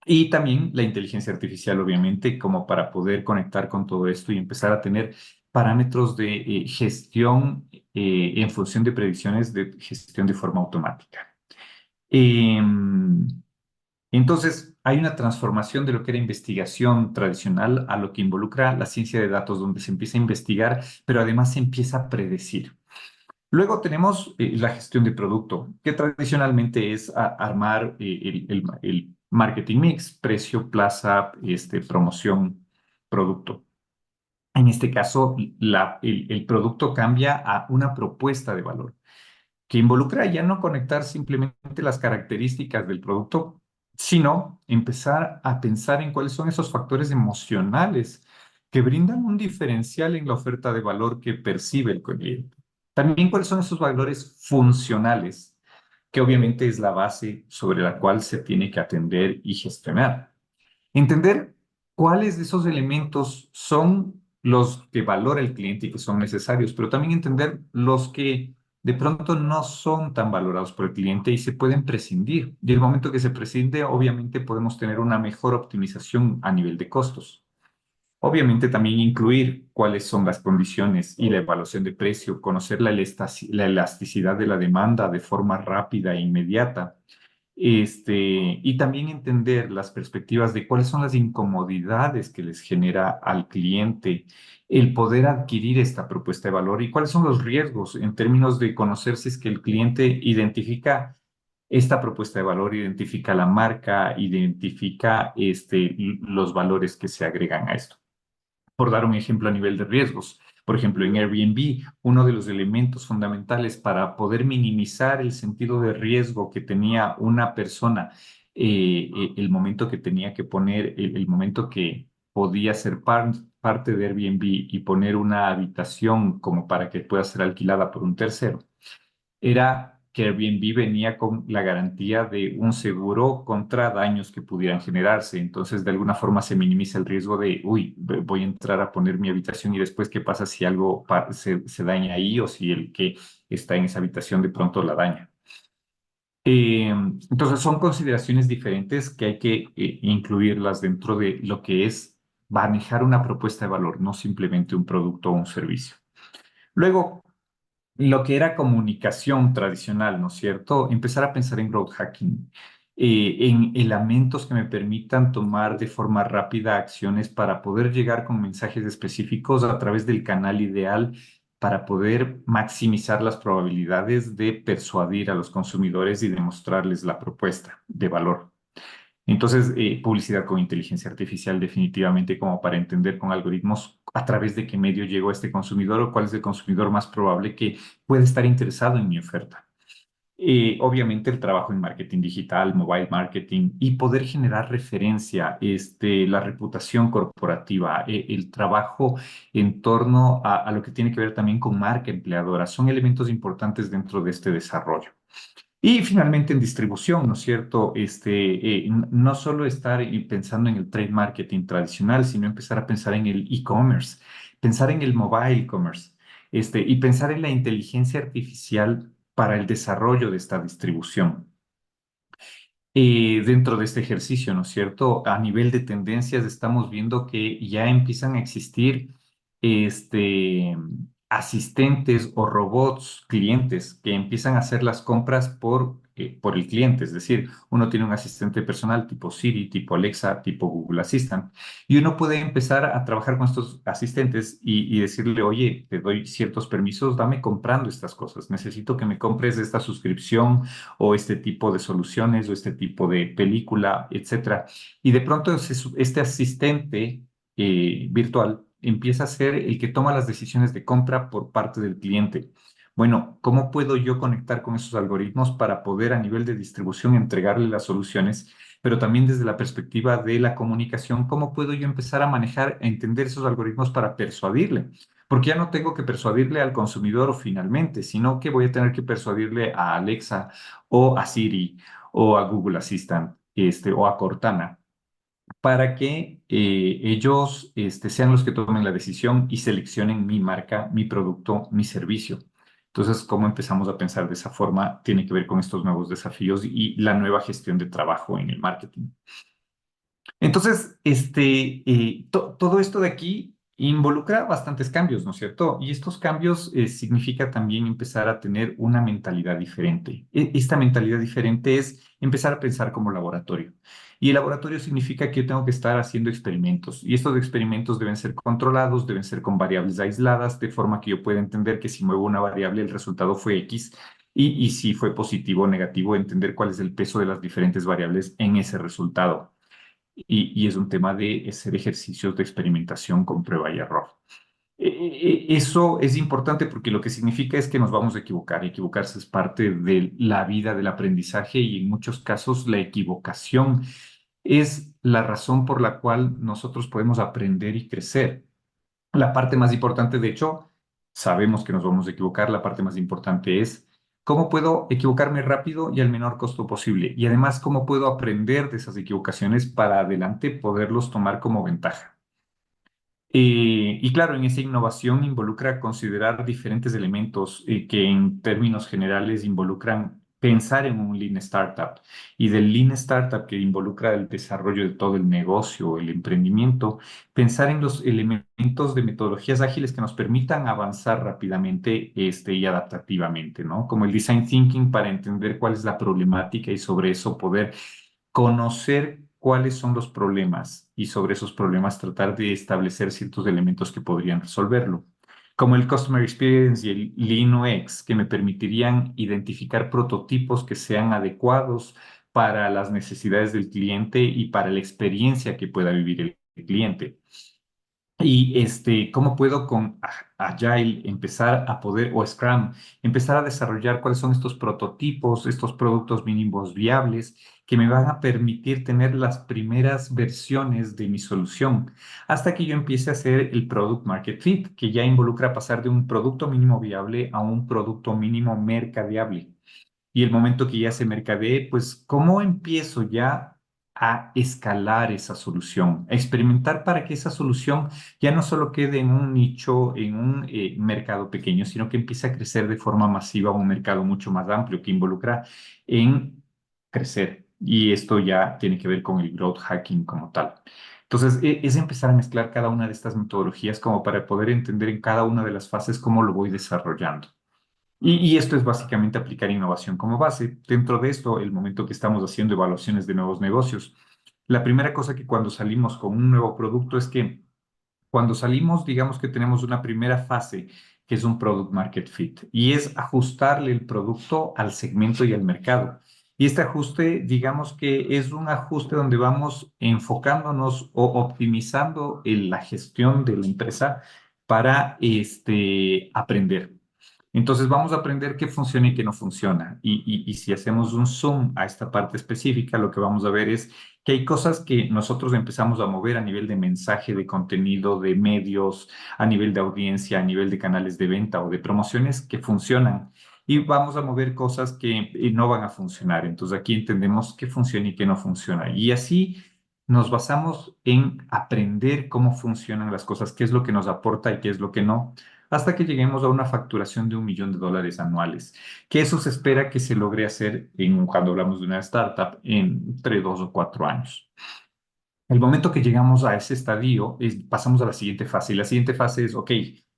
Y también la inteligencia artificial, obviamente, como para poder conectar con todo esto y empezar a tener parámetros de gestión en función de predicciones de gestión de forma automática. Em, entonces, hay una transformación de lo que era investigación tradicional a lo que involucra la ciencia de datos, donde se empieza a investigar, pero además se empieza a predecir. Luego tenemos la gestión de producto, que tradicionalmente es armar el marketing mix, precio, plaza, promoción, producto. En este caso, el producto cambia a una propuesta de valor que involucra ya no conectar simplemente las características del producto, sino empezar a pensar en cuáles son esos factores emocionales que brindan un diferencial en la oferta de valor que percibe el cliente. También cuáles son esos valores funcionales, que obviamente es la base sobre la cual se tiene que atender y gestionar. Entender cuáles de esos elementos son los que valora el cliente y que son necesarios, pero también entender los que de pronto no son tan valorados por el cliente y se pueden prescindir. Y el momento que se prescinde, obviamente podemos tener una mejor optimización a nivel de costos. Obviamente también incluir cuáles son las condiciones y la evaluación de precio, conocer la elasticidad de la demanda de forma rápida e inmediata, y también entender las perspectivas de cuáles son las incomodidades que les genera al cliente el poder adquirir esta propuesta de valor y cuáles son los riesgos en términos de conocer si es que el cliente identifica esta propuesta de valor, identifica la marca, identifica los valores que se agregan a esto. Por dar un ejemplo a nivel de riesgos. Por ejemplo, en Airbnb, uno de los elementos fundamentales para poder minimizar el sentido de riesgo que tenía una persona, el momento que tenía que poner, el momento que podía ser parte de Airbnb y poner una habitación como para que pueda ser alquilada por un tercero, era que Airbnb venía con la garantía de un seguro contra daños que pudieran generarse. Entonces, de alguna forma se minimiza el riesgo de, uy, voy a entrar a poner mi habitación y después, ¿qué pasa si algo se daña ahí o si el que está en esa habitación de pronto la daña? Entonces, son consideraciones diferentes que hay que incluirlas dentro de lo que es manejar una propuesta de valor, no simplemente un producto o un servicio. Luego, lo que era comunicación tradicional, ¿no es cierto? Empezar a pensar en growth hacking, en elementos que me permitan tomar de forma rápida acciones para poder llegar con mensajes específicos a través del canal ideal para poder maximizar las probabilidades de persuadir a los consumidores y demostrarles la propuesta de valor. Entonces, publicidad con inteligencia artificial definitivamente como para entender con algoritmos a través de qué medio llegó este consumidor o cuál es el consumidor más probable que puede estar interesado en mi oferta. Obviamente el trabajo en marketing digital, mobile marketing y poder generar referencia, la reputación corporativa, el trabajo en torno a lo que tiene que ver también con marca empleadora, son elementos importantes dentro de este desarrollo. Y finalmente en distribución, ¿no es cierto? No solo estar pensando en el trade marketing tradicional, sino empezar a pensar en el e-commerce, pensar en el mobile commerce, y pensar en la inteligencia artificial para el desarrollo de esta distribución. Dentro de este ejercicio, ¿no es cierto? A nivel de tendencias estamos viendo que ya empiezan a existir este, asistentes o robots clientes que empiezan a hacer las compras por el cliente. Es decir, uno tiene un asistente personal tipo Siri, tipo Alexa, tipo Google Assistant, y uno puede empezar a trabajar con estos asistentes y decirle, oye, te doy ciertos permisos, dame comprando estas cosas. Necesito que me compres esta suscripción o este tipo de soluciones o este tipo de película, etcétera. Y de pronto este asistente virtual empieza a ser el que toma las decisiones de compra por parte del cliente. Bueno, ¿cómo puedo yo conectar con esos algoritmos para poder a nivel de distribución entregarle las soluciones, pero también desde la perspectiva de la comunicación, cómo puedo yo empezar a manejar, a entender esos algoritmos para persuadirle? Porque ya no tengo que persuadirle al consumidor finalmente, sino que voy a tener que persuadirle a Alexa o a Siri o a Google Assistant, o a Cortana para que ellos sean los que tomen la decisión y seleccionen mi marca, mi producto, mi servicio. Entonces, cómo empezamos a pensar de esa forma tiene que ver con estos nuevos desafíos y la nueva gestión de trabajo en el marketing. Entonces, todo esto de aquí involucra bastantes cambios, ¿no es cierto? Y estos cambios significa también empezar a tener una mentalidad diferente. Esta mentalidad diferente es empezar a pensar como laboratorio. Y el laboratorio significa que yo tengo que estar haciendo experimentos. Y estos experimentos deben ser controlados, deben ser con variables aisladas, de forma que yo pueda entender que si muevo una variable, el resultado fue X. Y si fue positivo o negativo, entender cuál es el peso de las diferentes variables en ese resultado y es un tema de hacer ejercicios de experimentación con prueba y error. Eso es importante porque lo que significa es que nos vamos a equivocar. Equivocarse es parte de la vida del aprendizaje y en muchos casos la equivocación es la razón por la cual nosotros podemos aprender y crecer. La parte más importante, de hecho, sabemos que nos vamos a equivocar. La parte más importante es cómo puedo equivocarme rápido y al menor costo posible. Y además, cómo puedo aprender de esas equivocaciones para adelante poderlos tomar como ventaja. Y claro, en esa innovación involucra considerar diferentes elementos que en términos generales involucran pensar en un Lean Startup y del Lean Startup que involucra el desarrollo de todo el negocio, el emprendimiento, pensar en los elementos de metodologías ágiles que nos permitan avanzar rápidamente y adaptativamente, ¿no? Como el Design Thinking para entender cuál es la problemática y sobre eso poder conocer cuáles son los problemas y sobre esos problemas tratar de establecer ciertos elementos que podrían resolverlo, como el Customer Experience y el Lean UX, que me permitirían identificar prototipos que sean adecuados para las necesidades del cliente y para la experiencia que pueda vivir el cliente. Y cómo puedo con Agile empezar a poder, o Scrum, empezar a desarrollar cuáles son estos prototipos, estos productos mínimos viables que me van a permitir tener las primeras versiones de mi solución, hasta que yo empiece a hacer el Product Market Fit, que ya involucra pasar de un producto mínimo viable a un producto mínimo mercadeable. Y el momento que ya se mercadee, pues, ¿cómo empiezo ya a escalar esa solución? A experimentar para que esa solución ya no solo quede en un nicho, en un mercado pequeño, sino que empiece a crecer de forma masiva a un mercado mucho más amplio que involucra en crecer. Y esto ya tiene que ver con el growth hacking como tal. Entonces, es empezar a mezclar cada una de estas metodologías como para poder entender en cada una de las fases cómo lo voy desarrollando. Y esto es básicamente aplicar innovación como base. Dentro de esto, el momento que estamos haciendo evaluaciones de nuevos negocios, la primera cosa que cuando salimos con un nuevo producto es que cuando salimos, digamos que tenemos una primera fase que es un product market fit y es ajustarle el producto al segmento y al mercado. Y este ajuste, digamos que es un ajuste donde vamos enfocándonos o optimizando la gestión de la empresa para aprender. Entonces vamos a aprender qué funciona y qué no funciona. Y si hacemos un zoom a esta parte específica, lo que vamos a ver es que hay cosas que nosotros empezamos a mover a nivel de mensaje, de contenido, de medios, a nivel de audiencia, a nivel de canales de venta o de promociones que funcionan. Y vamos a mover cosas que no van a funcionar. Entonces aquí entendemos qué funciona y qué no funciona. Y así nos basamos en aprender cómo funcionan las cosas, qué es lo que nos aporta y qué es lo que no hasta que lleguemos a una facturación de $1 millón anuales, que eso se espera que se logre hacer cuando hablamos de una startup entre 2 o 4 años. El momento que llegamos a ese estadio, pasamos a la siguiente fase. Y la siguiente fase es, ok,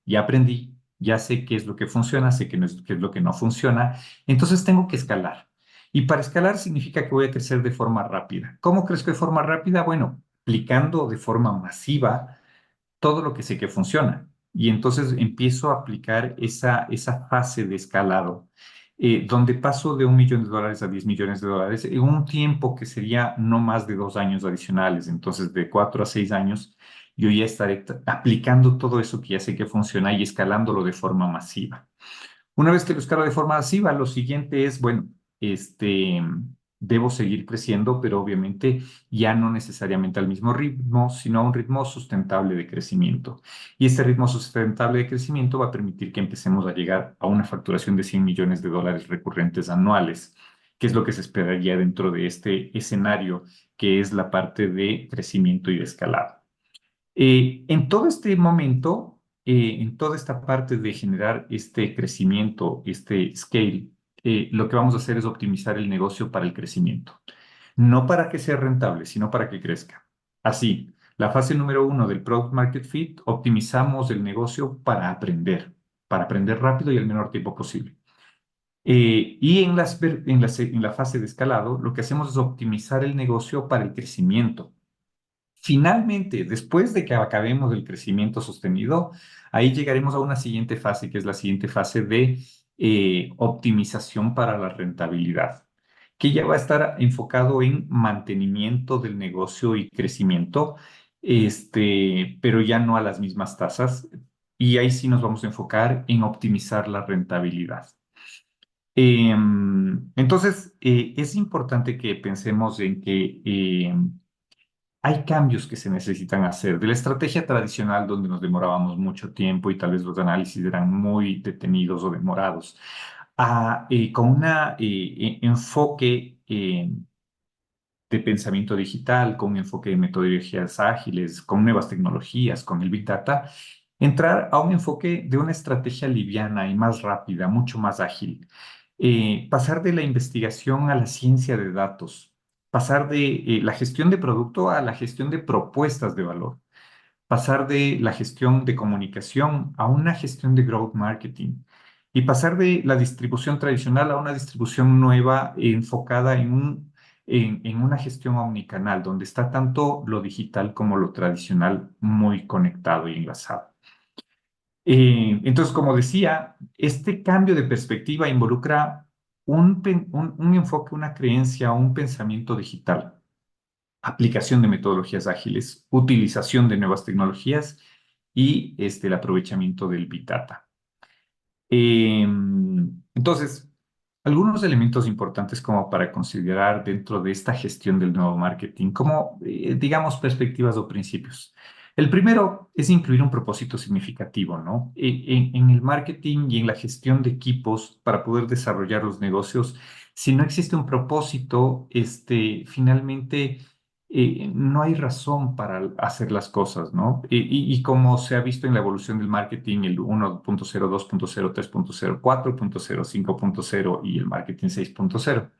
ya aprendí, ya sé qué es lo que funciona, sé qué es lo que no funciona, entonces tengo que escalar. Y para escalar significa que voy a crecer de forma rápida. ¿Cómo crezco de forma rápida? Bueno, aplicando de forma masiva todo lo que sé que funciona. Y entonces empiezo a aplicar esa fase de escalado, donde paso de $1 millón a $10 millones en un tiempo que sería no más de 2 años adicionales. Entonces, de 4 a 6 años, yo ya estaré aplicando todo eso que ya sé que funciona y escalándolo de forma masiva. Una vez que lo escalo de forma masiva, lo siguiente es, bueno, debo seguir creciendo, pero obviamente ya no necesariamente al mismo ritmo, sino a un ritmo sustentable de crecimiento. Y este ritmo sustentable de crecimiento va a permitir que empecemos a llegar a una facturación de $100 millones recurrentes anuales, que es lo que se esperaría dentro de este escenario, que es la parte de crecimiento y de escalado. En todo este momento, en toda esta parte de generar este crecimiento, este scale, lo que vamos a hacer es optimizar el negocio para el crecimiento. No para que sea rentable, sino para que crezca. Así, la fase número 1 del Product Market Fit, optimizamos el negocio para aprender rápido y el menor tiempo posible. Y en la fase de escalado, lo que hacemos es optimizar el negocio para el crecimiento. Finalmente, después de que acabemos el crecimiento sostenido, ahí llegaremos a una siguiente fase, que es la siguiente fase de optimización para la rentabilidad, que ya va a estar enfocado en mantenimiento del negocio y crecimiento, pero ya no a las mismas tasas. Y ahí sí nos vamos a enfocar en optimizar la rentabilidad. Entonces, es importante que pensemos en que hay cambios que se necesitan hacer. De la estrategia tradicional, donde nos demorábamos mucho tiempo y tal vez los análisis eran muy detenidos o demorados, con un enfoque de pensamiento digital, con un enfoque de metodologías ágiles, con nuevas tecnologías, con el Big Data, entrar a un enfoque de una estrategia liviana y más rápida, mucho más ágil. Pasar de la investigación a la ciencia de datos, pasar de la gestión de producto a la gestión de propuestas de valor, pasar de la gestión de comunicación a una gestión de growth marketing y pasar de la distribución tradicional a una distribución nueva enfocada en una gestión omnicanal, donde está tanto lo digital como lo tradicional muy conectado y enlazado. Entonces, como decía, este cambio de perspectiva involucra un enfoque, una creencia, un pensamiento digital, aplicación de metodologías ágiles, utilización de nuevas tecnologías y el aprovechamiento del Big Data. Entonces, algunos elementos importantes como para considerar dentro de esta gestión del nuevo marketing, como, digamos, perspectivas o principios. El primero es incluir un propósito significativo, ¿no? En el marketing y en la gestión de equipos para poder desarrollar los negocios, si no existe un propósito, finalmente no hay razón para hacer las cosas, ¿no? Y como se ha visto en la evolución del marketing, el 1.0, 2.0, 3.0, 4.0, 5.0 y el marketing 6.0.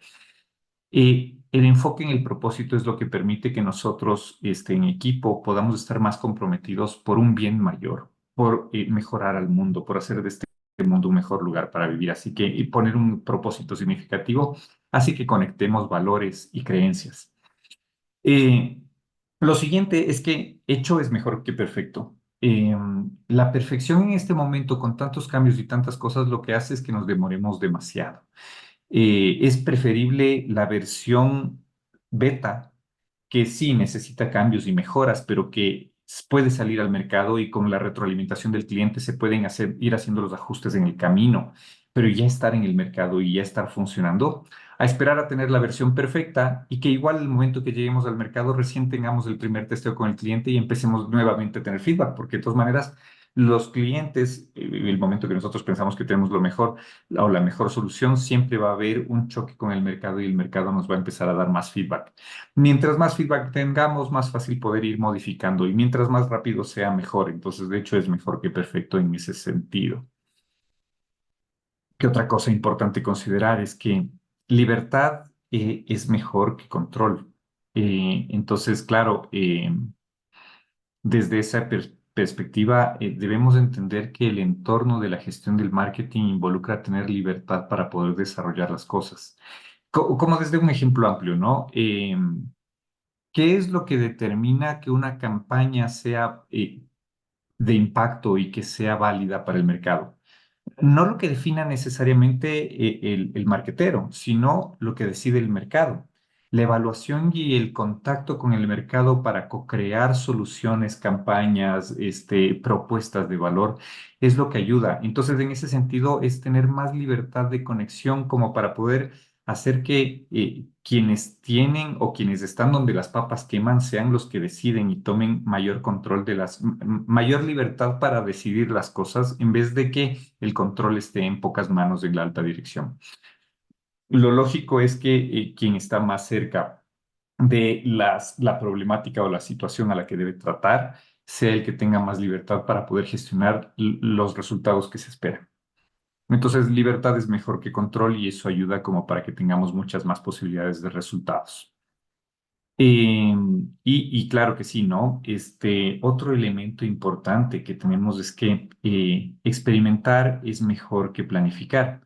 El enfoque en el propósito es lo que permite que nosotros, en equipo, podamos estar más comprometidos por un bien mayor, por mejorar al mundo, por hacer de este mundo un mejor lugar para vivir. Así que y poner un propósito significativo, así que conectemos valores y creencias. Eh, lo siguiente es que hecho es mejor que perfecto. La perfección en este momento, con tantos cambios y tantas cosas, lo que hace es que nos demoremos demasiado. Es preferible la versión beta, que sí necesita cambios y mejoras, pero que puede salir al mercado y con la retroalimentación del cliente se pueden ir haciendo los ajustes en el camino, pero ya estar en el mercado y ya estar funcionando, a esperar a tener la versión perfecta y que igual el momento que lleguemos al mercado recién tengamos el primer testeo con el cliente y empecemos nuevamente a tener feedback, porque de todas maneras los clientes, el momento que nosotros pensamos que tenemos lo mejor o la mejor solución, siempre va a haber un choque con el mercado y el mercado nos va a empezar a dar más feedback. Mientras más feedback tengamos, más fácil poder ir modificando y mientras más rápido sea, mejor. Entonces, de hecho, es mejor que perfecto en ese sentido. ¿Qué otra cosa importante considerar? Es que libertad es mejor que control. Entonces, claro, desde esa perspectiva, debemos entender que el entorno de la gestión del marketing involucra tener libertad para poder desarrollar las cosas. Como desde un ejemplo amplio, ¿no? ¿Qué es lo que determina que una campaña sea de impacto y que sea válida para el mercado? No lo que defina necesariamente el marquetero, sino lo que decide el mercado. La evaluación y el contacto con el mercado para co-crear soluciones, campañas, propuestas de valor es lo que ayuda. Entonces, en ese sentido, es tener más libertad de conexión como para poder hacer que quienes tienen o quienes están donde las papas queman sean los que deciden y tomen mayor control de mayor libertad para decidir las cosas en vez de que el control esté en pocas manos en la alta dirección. lo lógico es que quien está más cerca de la problemática o la situación a la que debe tratar sea el que tenga más libertad para poder gestionar los resultados que se esperan. Entonces, libertad es mejor que control y eso ayuda como para que tengamos muchas más posibilidades de resultados. Y claro que sí, ¿no? Otro elemento importante que tenemos es que experimentar es mejor que planificar.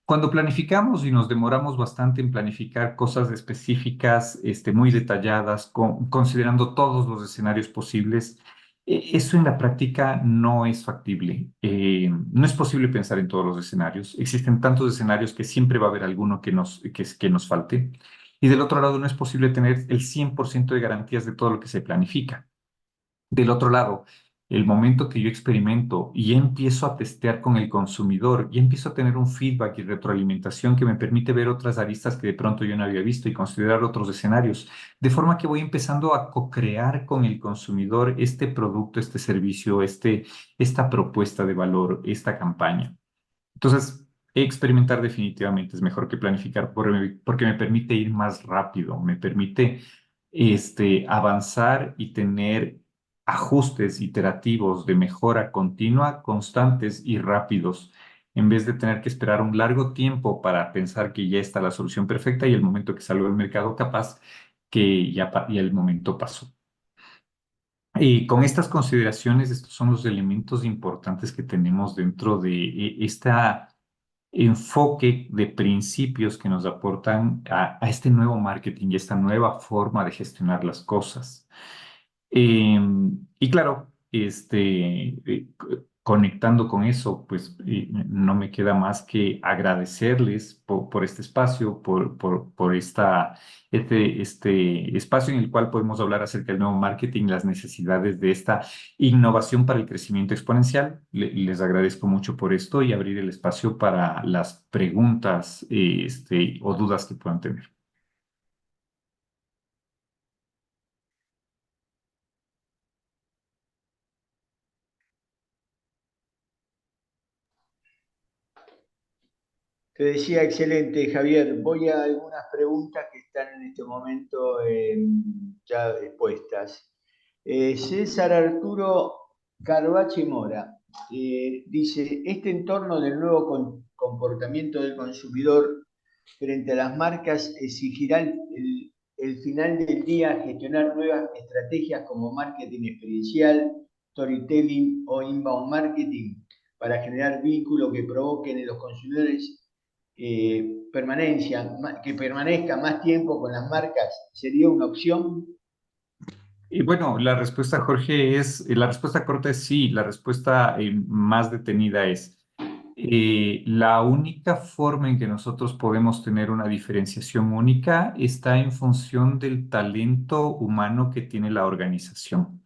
Cuando planificamos y nos demoramos bastante en planificar cosas específicas, muy detalladas, considerando todos los escenarios posibles, eso en la práctica no es factible. No es posible pensar en todos los escenarios. Existen tantos escenarios que siempre va a haber alguno que nos falte. Y del otro lado, no es posible tener el 100% de garantías de todo lo que se planifica. Del otro lado, el momento que yo experimento y empiezo a testear con el consumidor y empiezo a tener un feedback y retroalimentación que me permite ver otras aristas que de pronto yo no había visto y considerar otros escenarios, de forma que voy empezando a co-crear con el consumidor este producto, este servicio, esta propuesta de valor, esta campaña. Entonces, experimentar definitivamente es mejor que planificar porque me permite ir más rápido, me permite avanzar y tener ajustes iterativos de mejora continua, constantes y rápidos, en vez de tener que esperar un largo tiempo para pensar que ya está la solución perfecta y el momento que salgo del mercado capaz que ya el momento pasó. Y con estas consideraciones, estos son los elementos importantes que tenemos dentro de esta enfoque de principios que nos aportan a este nuevo marketing y esta nueva forma de gestionar las cosas. Eh, y claro, conectando con eso, pues no me queda más que agradecerles por este espacio, por este espacio en el cual podemos hablar acerca del nuevo marketing, las necesidades de esta innovación para el crecimiento exponencial. Les agradezco mucho por esto y abrir el espacio para las preguntas, o dudas que puedan tener. Te decía, excelente, Javier. Voy a algunas preguntas que están en este momento ya expuestas. César Arturo Carvache Mora dice, este entorno del nuevo comportamiento del consumidor frente a las marcas exigirá el final del día gestionar nuevas estrategias como marketing experiencial, storytelling o inbound marketing para generar vínculos que provoquen en los consumidores que permanezca más tiempo con las marcas, ¿sería una opción? Y bueno, la respuesta, Jorge, la respuesta corta es sí, la respuesta más detenida es, la única forma en que nosotros podemos tener una diferenciación única está en función del talento humano que tiene la organización.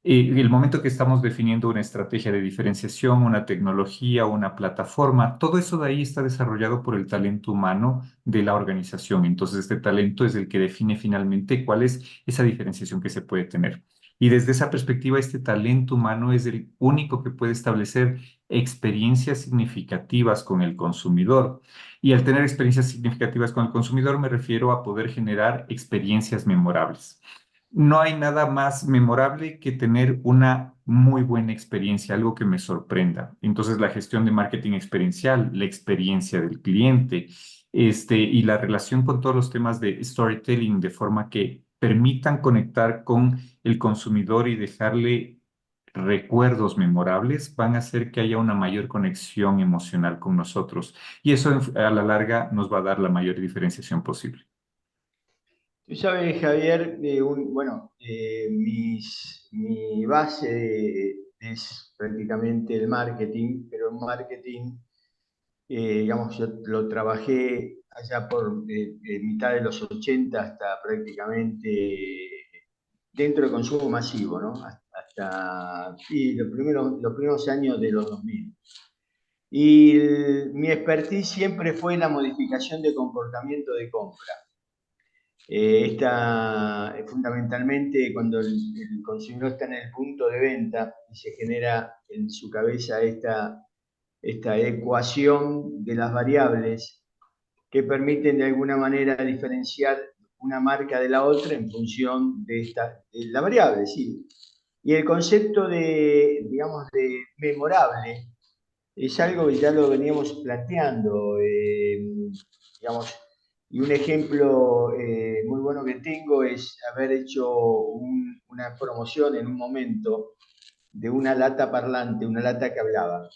El momento que estamos definiendo una estrategia de diferenciación, una tecnología, una plataforma, todo eso de ahí está desarrollado por el talento humano de la organización. Entonces, este talento es el que define finalmente cuál es esa diferenciación que se puede tener. Y desde esa perspectiva, este talento humano es el único que puede establecer experiencias significativas con el consumidor. Y al tener experiencias significativas con el consumidor, me refiero a poder generar experiencias memorables. No hay nada más memorable que tener una muy buena experiencia, algo que me sorprenda. Entonces, la gestión de marketing experiencial, la experiencia del cliente, y la relación con todos los temas de storytelling, de forma que permitan conectar con el consumidor y dejarle recuerdos memorables, van a hacer que haya una mayor conexión emocional con nosotros. Y eso a la larga nos va a dar la mayor diferenciación posible. Tú sabes, Javier, bueno, mi base es prácticamente el marketing, pero en marketing, digamos, yo lo trabajé allá por mitad de los 80 hasta prácticamente dentro del consumo masivo, ¿no? Hasta sí, los primeros años de los 2000. Y mi expertise siempre fue la modificación de comportamiento de compra. Fundamentalmente cuando el consumidor está en el punto de venta y se genera en su cabeza esta ecuación de las variables que permiten de alguna manera diferenciar una marca de la otra en función de la variable, sí. Y el concepto de, digamos, de memorable es algo que ya lo veníamos planteando, digamos, y un ejemplo muy bueno que tengo es haber hecho una promoción en un momento de una lata parlante, una lata que hablaba,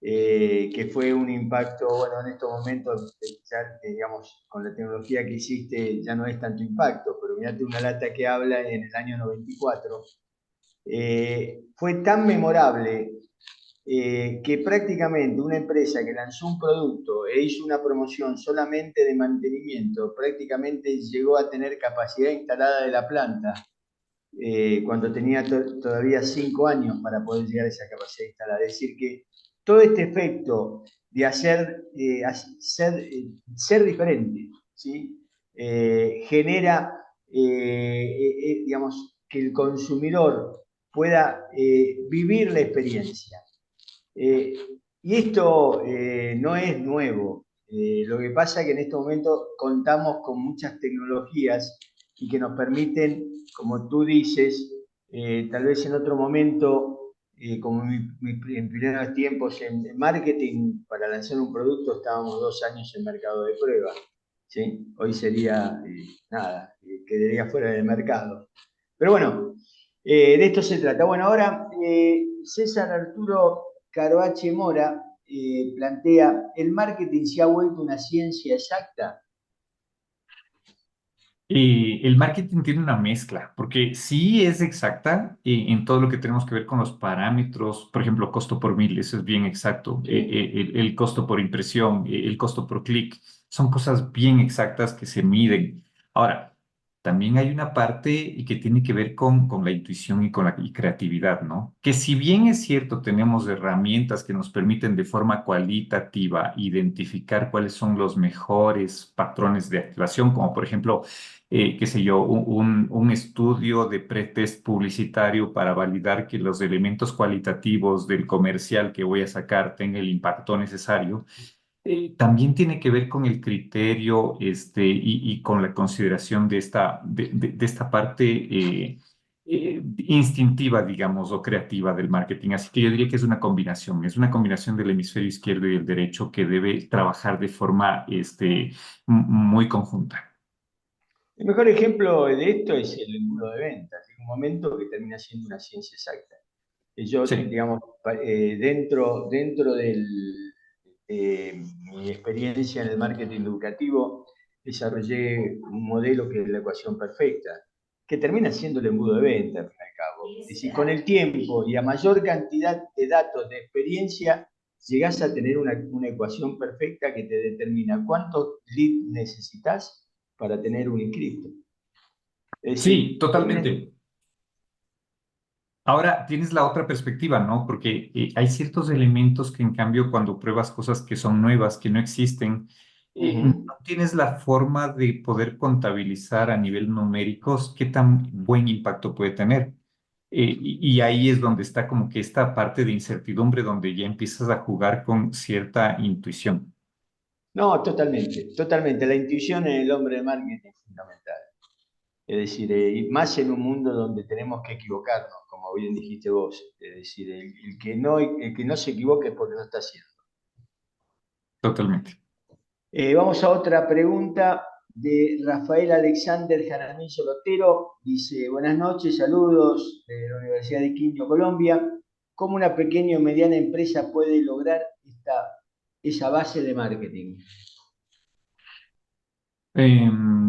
que fue un impacto, bueno, en estos momentos, ya, digamos, con la tecnología que hiciste ya no es tanto impacto, pero mirate una lata que habla en el año 94, fue tan memorable que prácticamente una empresa que lanzó un producto e hizo una promoción solamente de mantenimiento, prácticamente llegó a tener capacidad instalada de la planta cuando tenía todavía 5 años para poder llegar a esa capacidad instalada. Es decir, que todo este efecto de ser diferente, ¿sí? Genera, digamos, que el consumidor pueda vivir la experiencia. Eh, y esto no es nuevo. Lo que pasa es que en este momento contamos con muchas tecnologías y que nos permiten, como tú dices, tal vez en otro momento, como en primeros tiempos en marketing, para lanzar un producto estábamos 2 años en mercado de prueba. ¿Sí? Hoy sería nada, quedaría fuera del mercado. Pero bueno, de esto se trata. Bueno, ahora César Arturo Caroache Mora plantea, ¿el marketing se ha vuelto una ciencia exacta? El marketing tiene una mezcla, porque sí es exacta en todo lo que tenemos que ver con los parámetros, por ejemplo, costo por mil, eso es bien exacto, Sí. el costo por impresión, el costo por clic, son cosas bien exactas que se miden. Ahora, también hay una parte y que tiene que ver con la intuición y con la y creatividad, ¿no? Que si bien es cierto, tenemos herramientas que nos permiten de forma cualitativa identificar cuáles son los mejores patrones de activación, como por ejemplo qué sé yo, un estudio de pretest publicitario para validar que los elementos cualitativos del comercial que voy a sacar tengan el impacto necesario. También tiene que ver con el criterio y con la consideración de esta parte instintiva, digamos, o creativa del marketing. Así que yo diría que es una combinación del hemisferio izquierdo y el derecho que debe trabajar de forma muy conjunta. El mejor ejemplo de esto es el embudo de ventas. En un momento que termina siendo una ciencia exacta. Yo, Sí. digamos, dentro de mi experiencia en el marketing educativo, desarrollé un modelo que es la ecuación perfecta, que termina siendo el embudo de venta, al fin y al cabo. Es decir, con el tiempo y a mayor cantidad de datos de experiencia, llegás a tener una ecuación perfecta que te determina cuántos leads necesitas para tener un inscripto. Es Sí, decir, totalmente. Ahora tienes la otra perspectiva, ¿no? Porque hay ciertos elementos que en cambio cuando pruebas cosas que son nuevas, que no existen, no uh-huh. tienes la forma de poder contabilizar a nivel numéricos qué tan buen impacto puede tener. Y ahí es donde está como que esta parte de incertidumbre donde ya empiezas a jugar con cierta intuición. No, totalmente, totalmente. La intuición en el hombre de marketing es fundamental. Es decir, y más en un mundo donde tenemos que equivocarnos, como bien dijiste vos. Es decir, el que no se equivoque es porque no está haciendo. Totalmente. Vamos a otra pregunta de Rafael Alexander Jaramillo Lotero. Dice, buenas noches, saludos de la Universidad de Quito, Colombia. ¿Cómo una pequeña o mediana empresa puede lograr esa base de marketing?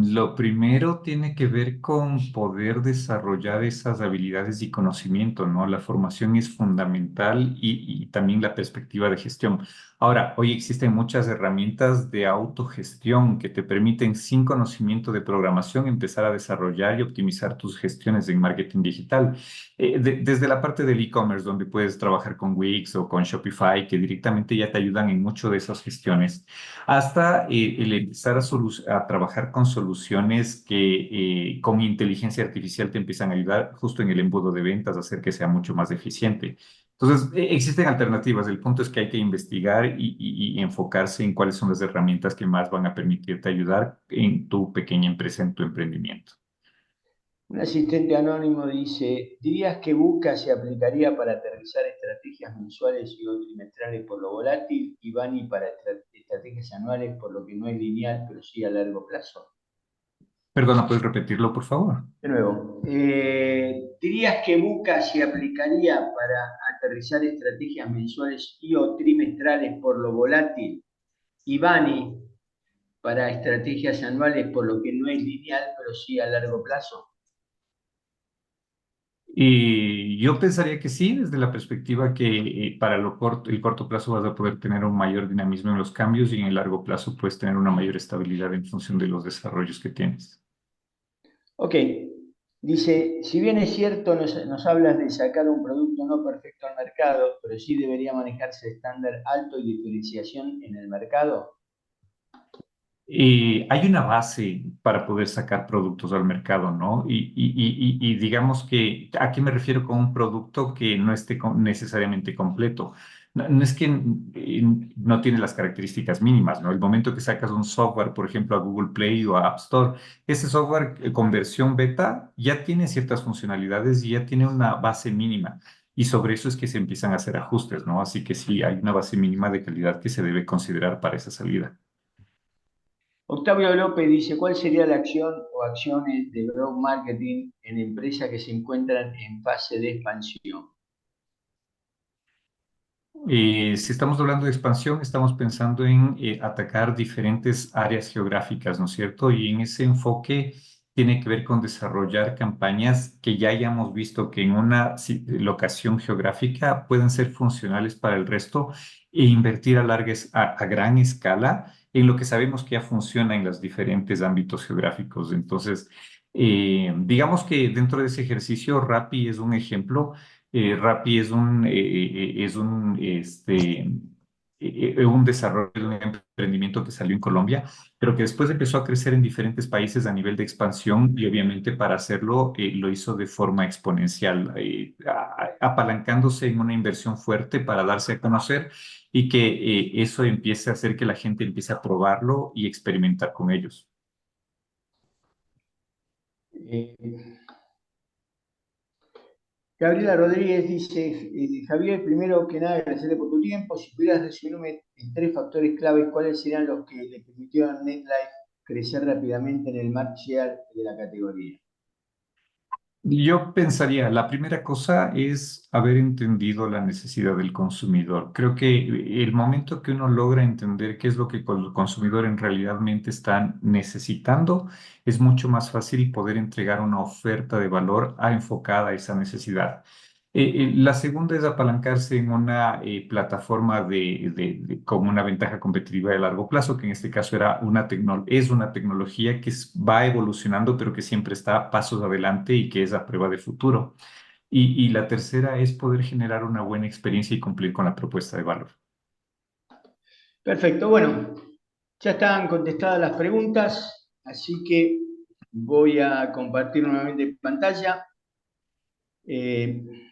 Lo primero tiene que ver con poder desarrollar esas habilidades y conocimiento, ¿no? La formación es fundamental y también la perspectiva de gestión. Ahora, hoy existen muchas herramientas de autogestión que te permiten, sin conocimiento de programación, empezar a desarrollar y optimizar tus gestiones en marketing digital. Desde la parte del e-commerce, donde puedes trabajar con Wix o con Shopify, que directamente ya te ayudan en mucho de esas gestiones hasta el empezar a trabajar con soluciones que con inteligencia artificial te empiezan a ayudar justo en el embudo de ventas a hacer que sea mucho más eficiente. Entonces, existen alternativas. El punto es que hay que investigar y enfocarse en cuáles son las herramientas que más van a permitirte ayudar en tu pequeña empresa, en tu emprendimiento. Un asistente anónimo dice, ¿dirías que Buca se aplicaría para aterrizar estrategias mensuales y o trimestrales por lo volátil y Bani para estrategias anuales por lo que no es lineal, pero sí a largo plazo? Perdona, ¿puedes repetirlo, por favor? De nuevo, ¿dirías que Buca se aplicaría para aterrizar estrategias mensuales y o trimestrales por lo volátil y Bani para estrategias anuales por lo que no es lineal, pero sí a largo plazo? Y yo pensaría que sí, desde la perspectiva que para el corto plazo vas a poder tener un mayor dinamismo en los cambios y en el largo plazo puedes tener una mayor estabilidad en función de los desarrollos que tienes. Ok, dice, si bien es cierto, nos hablas de sacar un producto no perfecto al mercado, pero sí debería manejarse estándar alto y diferenciación en el mercado. Hay una base para poder sacar productos al mercado, ¿no? Y digamos que, ¿a qué me refiero con un producto que no esté necesariamente completo? No, no es que no tiene las características mínimas, ¿no? El momento que sacas un software, por ejemplo, a Google Play o a App Store, ese software con versión beta ya tiene ciertas funcionalidades y ya tiene una base mínima. Y sobre eso es que se empiezan a hacer ajustes, ¿no? Así que sí, hay una base mínima de calidad que se debe considerar para esa salida. Octavio López dice, ¿cuál sería la acción o acciones de growth marketing en empresas que se encuentran en fase de expansión? Si estamos hablando de expansión, estamos pensando en atacar diferentes áreas geográficas, ¿no es cierto? Y en ese enfoque tiene que ver con desarrollar campañas que ya hayamos visto que en una locación geográfica pueden ser funcionales para el resto e invertir a gran escala en lo que sabemos que ya funciona en los diferentes ámbitos geográficos. Entonces, digamos que dentro de ese ejercicio, Rappi es un ejemplo. Rappi un desarrollo de un emprendimiento que salió en Colombia, pero que después empezó a crecer en diferentes países a nivel de expansión y obviamente para hacerlo lo hizo de forma exponencial, apalancándose en una inversión fuerte para darse a conocer y que eso empiece a hacer que la gente empiece a probarlo y experimentar con ellos. Eh, Gabriela Rodríguez dice, Javier, primero que nada, agradecerle por tu tiempo. Si pudieras resumirme en tres factores claves, ¿cuáles serían los que le permitieron a NetLife crecer rápidamente en el market share de la categoría? Yo pensaría, la primera cosa es haber entendido la necesidad del consumidor. Creo que el momento que uno logra entender qué es lo que el consumidor en realmente está necesitando, es mucho más fácil poder entregar una oferta de valor enfocada a esa necesidad. La segunda es apalancarse en una plataforma con una ventaja competitiva de largo plazo, que en este caso es una tecnología que va evolucionando, pero que siempre está a pasos adelante y que es a prueba de futuro. Y la tercera es poder generar una buena experiencia y cumplir con la propuesta de valor. Perfecto, bueno, ya están contestadas las preguntas, así que voy a compartir nuevamente pantalla. Eh,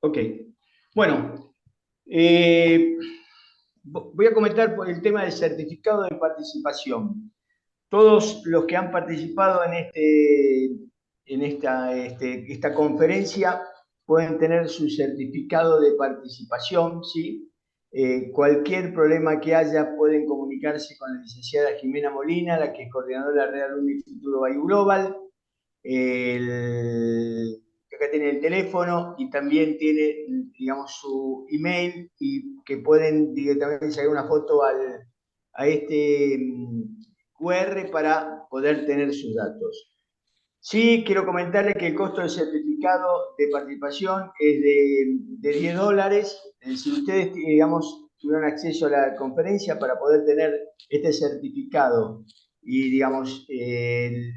ok, bueno, eh, voy a comentar por el tema del certificado de participación. Todos los que han participado en esta conferencia pueden tener su certificado de participación, ¿sí? Cualquier problema que haya pueden comunicarse con la licenciada Jimena Molina, la que es coordinadora de Real Uno y Futuro by Global. Acá tiene el teléfono y también tiene, digamos, su email y que pueden directamente sacar una foto a este QR para poder tener sus datos. Sí, quiero comentarles que el costo del certificado de participación es de $10. Si ustedes, digamos, tuvieron acceso a la conferencia para poder tener este certificado y digamos, el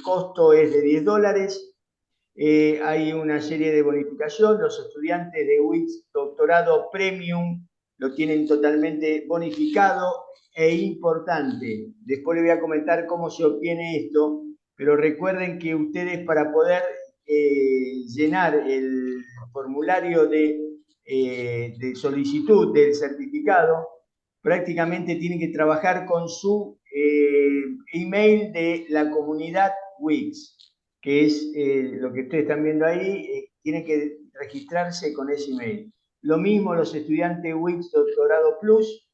costo es de $10. Hay una serie de bonificación. Los estudiantes de WIX Doctorado Premium lo tienen totalmente bonificado e importante. Después les voy a comentar cómo se obtiene esto, pero recuerden que ustedes para poder llenar el formulario de solicitud del certificado, prácticamente tienen que trabajar con su email de la comunidad WIX, que es lo que ustedes están viendo ahí. Tienen que registrarse con ese email. Lo mismo los estudiantes WIX Doctorado Plus,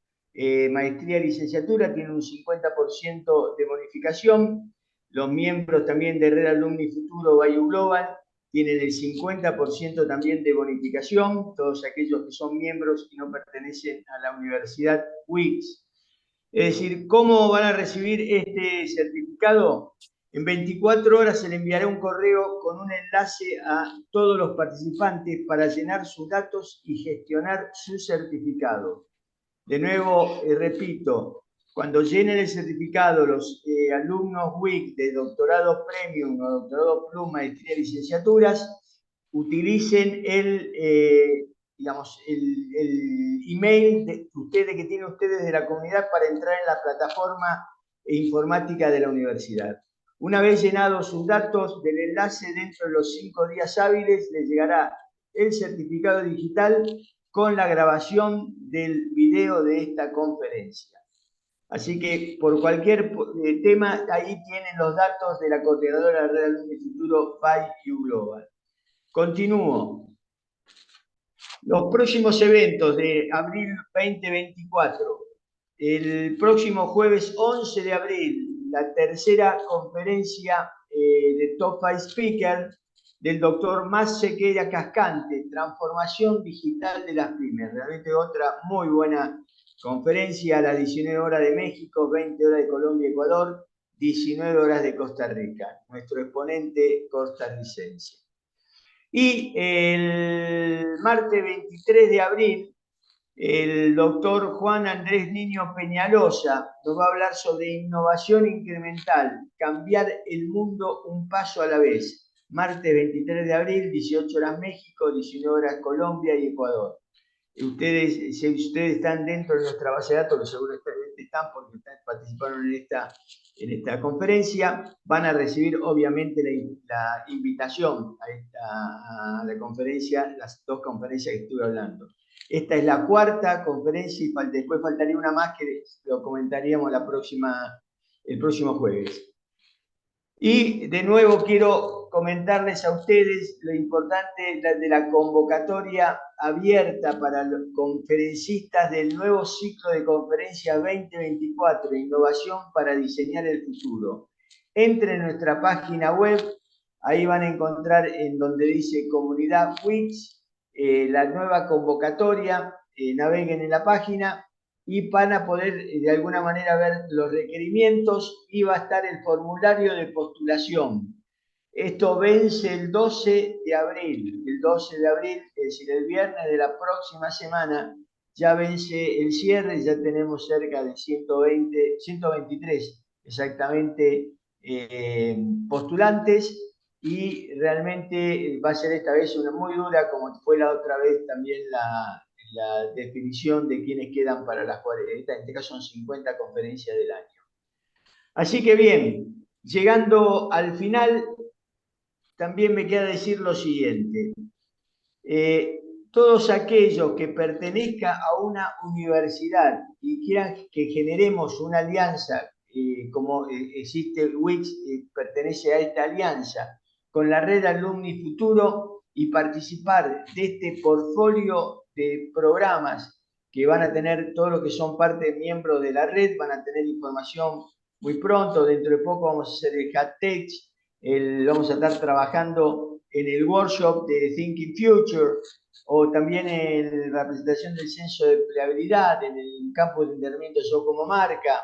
maestría y licenciatura, tienen un 50% de bonificación. Los miembros también de Red Alumni Futuro Bayou Global tienen el 50% también de bonificación, todos aquellos que son miembros y no pertenecen a la Universidad WIX. Es decir, ¿cómo van a recibir este certificado? En 24 horas se le enviará un correo con un enlace a todos los participantes para llenar sus datos y gestionar su certificado. De nuevo, repito, cuando llenen el certificado los alumnos WIC de doctorado Premium o doctorado Plus, maestría y licenciaturas, utilicen el email que tienen ustedes de la comunidad para entrar en la plataforma informática de la universidad. Una vez llenados sus datos del enlace, dentro de los 5 días hábiles les llegará el certificado digital con la grabación del video de esta conferencia. Así que por cualquier tema, ahí tienen los datos de la coordinadora de Red Alumni Futuro Bayou Global. Continúo. Los próximos eventos de abril 2024. El próximo jueves 11 de abril, la tercera conferencia de Top 5 Speaker del doctor Mas Sequeira Cascante, Transformación Digital de las Pymes. Realmente otra muy buena conferencia a las 19 horas de México, 20 horas de Colombia y Ecuador, 19 horas de Costa Rica. Nuestro exponente costarricense. Y el martes 23 de abril, el doctor Juan Andrés Niño Peñalosa nos va a hablar sobre innovación incremental, cambiar el mundo un paso a la vez. Martes 23 de abril, 18 horas México, 19 horas Colombia y Ecuador. Ustedes, si ustedes están dentro de nuestra base de datos, que seguramente están porque participaron en esta conferencia, van a recibir obviamente la invitación a la conferencia, las 2 conferencias que estuve hablando. Esta es la 4ª conferencia y después faltaría una más que lo comentaríamos el próximo jueves. Y de nuevo quiero comentarles a ustedes lo importante de la convocatoria abierta para los conferencistas del nuevo ciclo de conferencias 2024, Innovación para diseñar el futuro. Entren en nuestra página web, ahí van a encontrar en donde dice Comunidad WIX, la nueva convocatoria, naveguen en la página y van a poder de alguna manera ver los requerimientos y va a estar el formulario de postulación. Esto vence el 12 de abril. El 12 de abril, es decir, el viernes de la próxima semana, ya vence el cierre, ya tenemos cerca de 123 exactamente postulantes, y realmente va a ser esta vez una muy dura, como fue la otra vez también la definición de quienes quedan para las 40, en este caso son 50 conferencias del año. Así que bien, llegando al final, también me queda decir lo siguiente. Todos aquellos que pertenezcan a una universidad y quieran que generemos una alianza, como existe WIX, pertenece a esta alianza, con la Red Alumni Futuro y participar de este portfolio de programas que van a tener todos los que son parte miembros de la red, van a tener información muy pronto. Dentro de poco vamos a hacer el HatTech, vamos a estar trabajando en el workshop de Thinking Future, o también en la presentación del censo de empleabilidad, en el campo de entrenamiento Yo como Marca,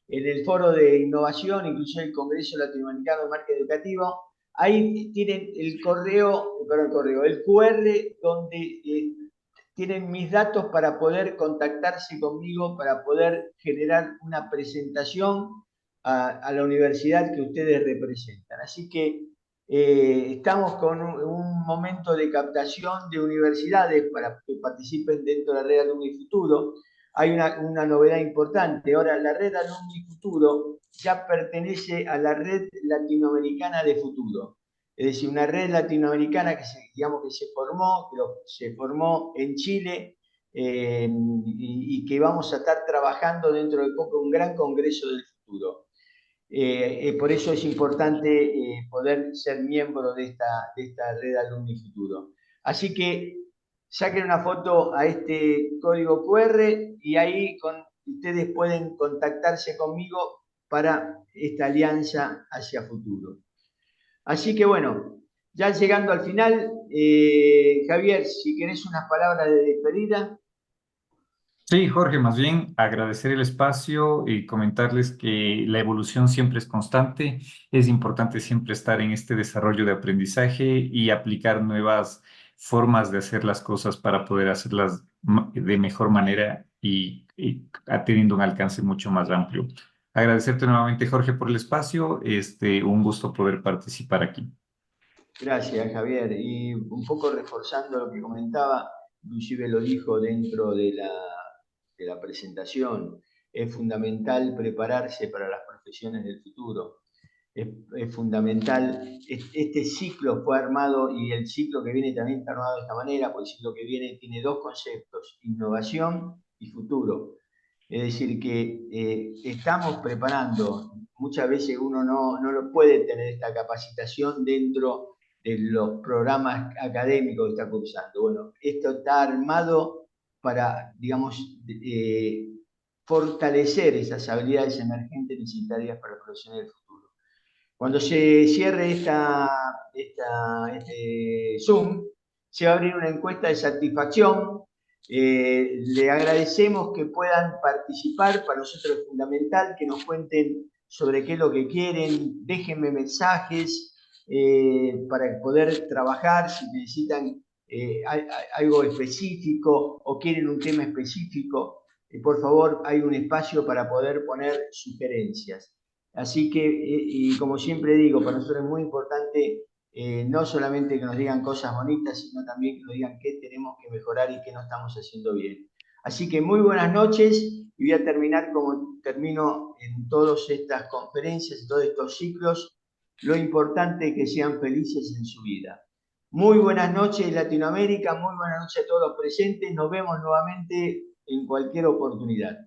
en el foro de innovación, incluso el Congreso Latinoamericano de Marca Educativo. Ahí tienen el QR, donde tienen mis datos para poder contactarse conmigo, para poder generar una presentación a la universidad que ustedes representan. Así que estamos con un momento de captación de universidades para que participen dentro de la red Alumni Futuro. Hay una novedad importante. Ahora, la red Alumni Futuro ya pertenece a la red latinoamericana de futuro. Es decir, una red latinoamericana que se formó en Chile, y que vamos a estar trabajando dentro de poco un gran congreso del futuro. Por eso es importante poder ser miembro de esta red Alumni Futuro. Así que saquen una foto a este código QR y ahí ustedes pueden contactarse conmigo para esta alianza hacia futuro. Así que bueno, ya llegando al final, Javier, si querés unas palabras de despedida. Sí, Jorge, más bien agradecer el espacio y comentarles que la evolución siempre es constante. Es importante siempre estar en este desarrollo de aprendizaje y aplicar nuevas formas de hacer las cosas para poder hacerlas de mejor manera y teniendo un alcance mucho más amplio. Agradecerte nuevamente, Jorge, por el espacio. Un gusto poder participar aquí. Gracias, Javier. Y un poco reforzando lo que comentaba, inclusive lo dijo dentro de la presentación, es fundamental prepararse para las profesiones del futuro. Es fundamental. Este ciclo fue armado y el ciclo que viene también está armado de esta manera, porque el ciclo que viene tiene dos conceptos, innovación y futuro. Es decir, que estamos preparando, muchas veces uno no lo puede tener esta capacitación dentro de los programas académicos que está cursando. Bueno, esto está armado para, digamos, fortalecer esas habilidades emergentes necesarias para los profesionales del futuro. Cuando se cierre este Zoom, se va a abrir una encuesta de satisfacción. Le agradecemos que puedan participar, para nosotros es fundamental que nos cuenten sobre qué es lo que quieren, déjenme mensajes para poder trabajar, si necesitan algo específico o quieren un tema específico, por favor, hay un espacio para poder poner sugerencias. Así que, y como siempre digo, para nosotros es muy importante no solamente que nos digan cosas bonitas, sino también que nos digan qué tenemos que mejorar y qué no estamos haciendo bien. Así que muy buenas noches y voy a terminar como termino en todas estas conferencias, en todos estos ciclos, lo importante es que sean felices en su vida. Muy buenas noches Latinoamérica, muy buenas noches a todos los presentes, nos vemos nuevamente en cualquier oportunidad.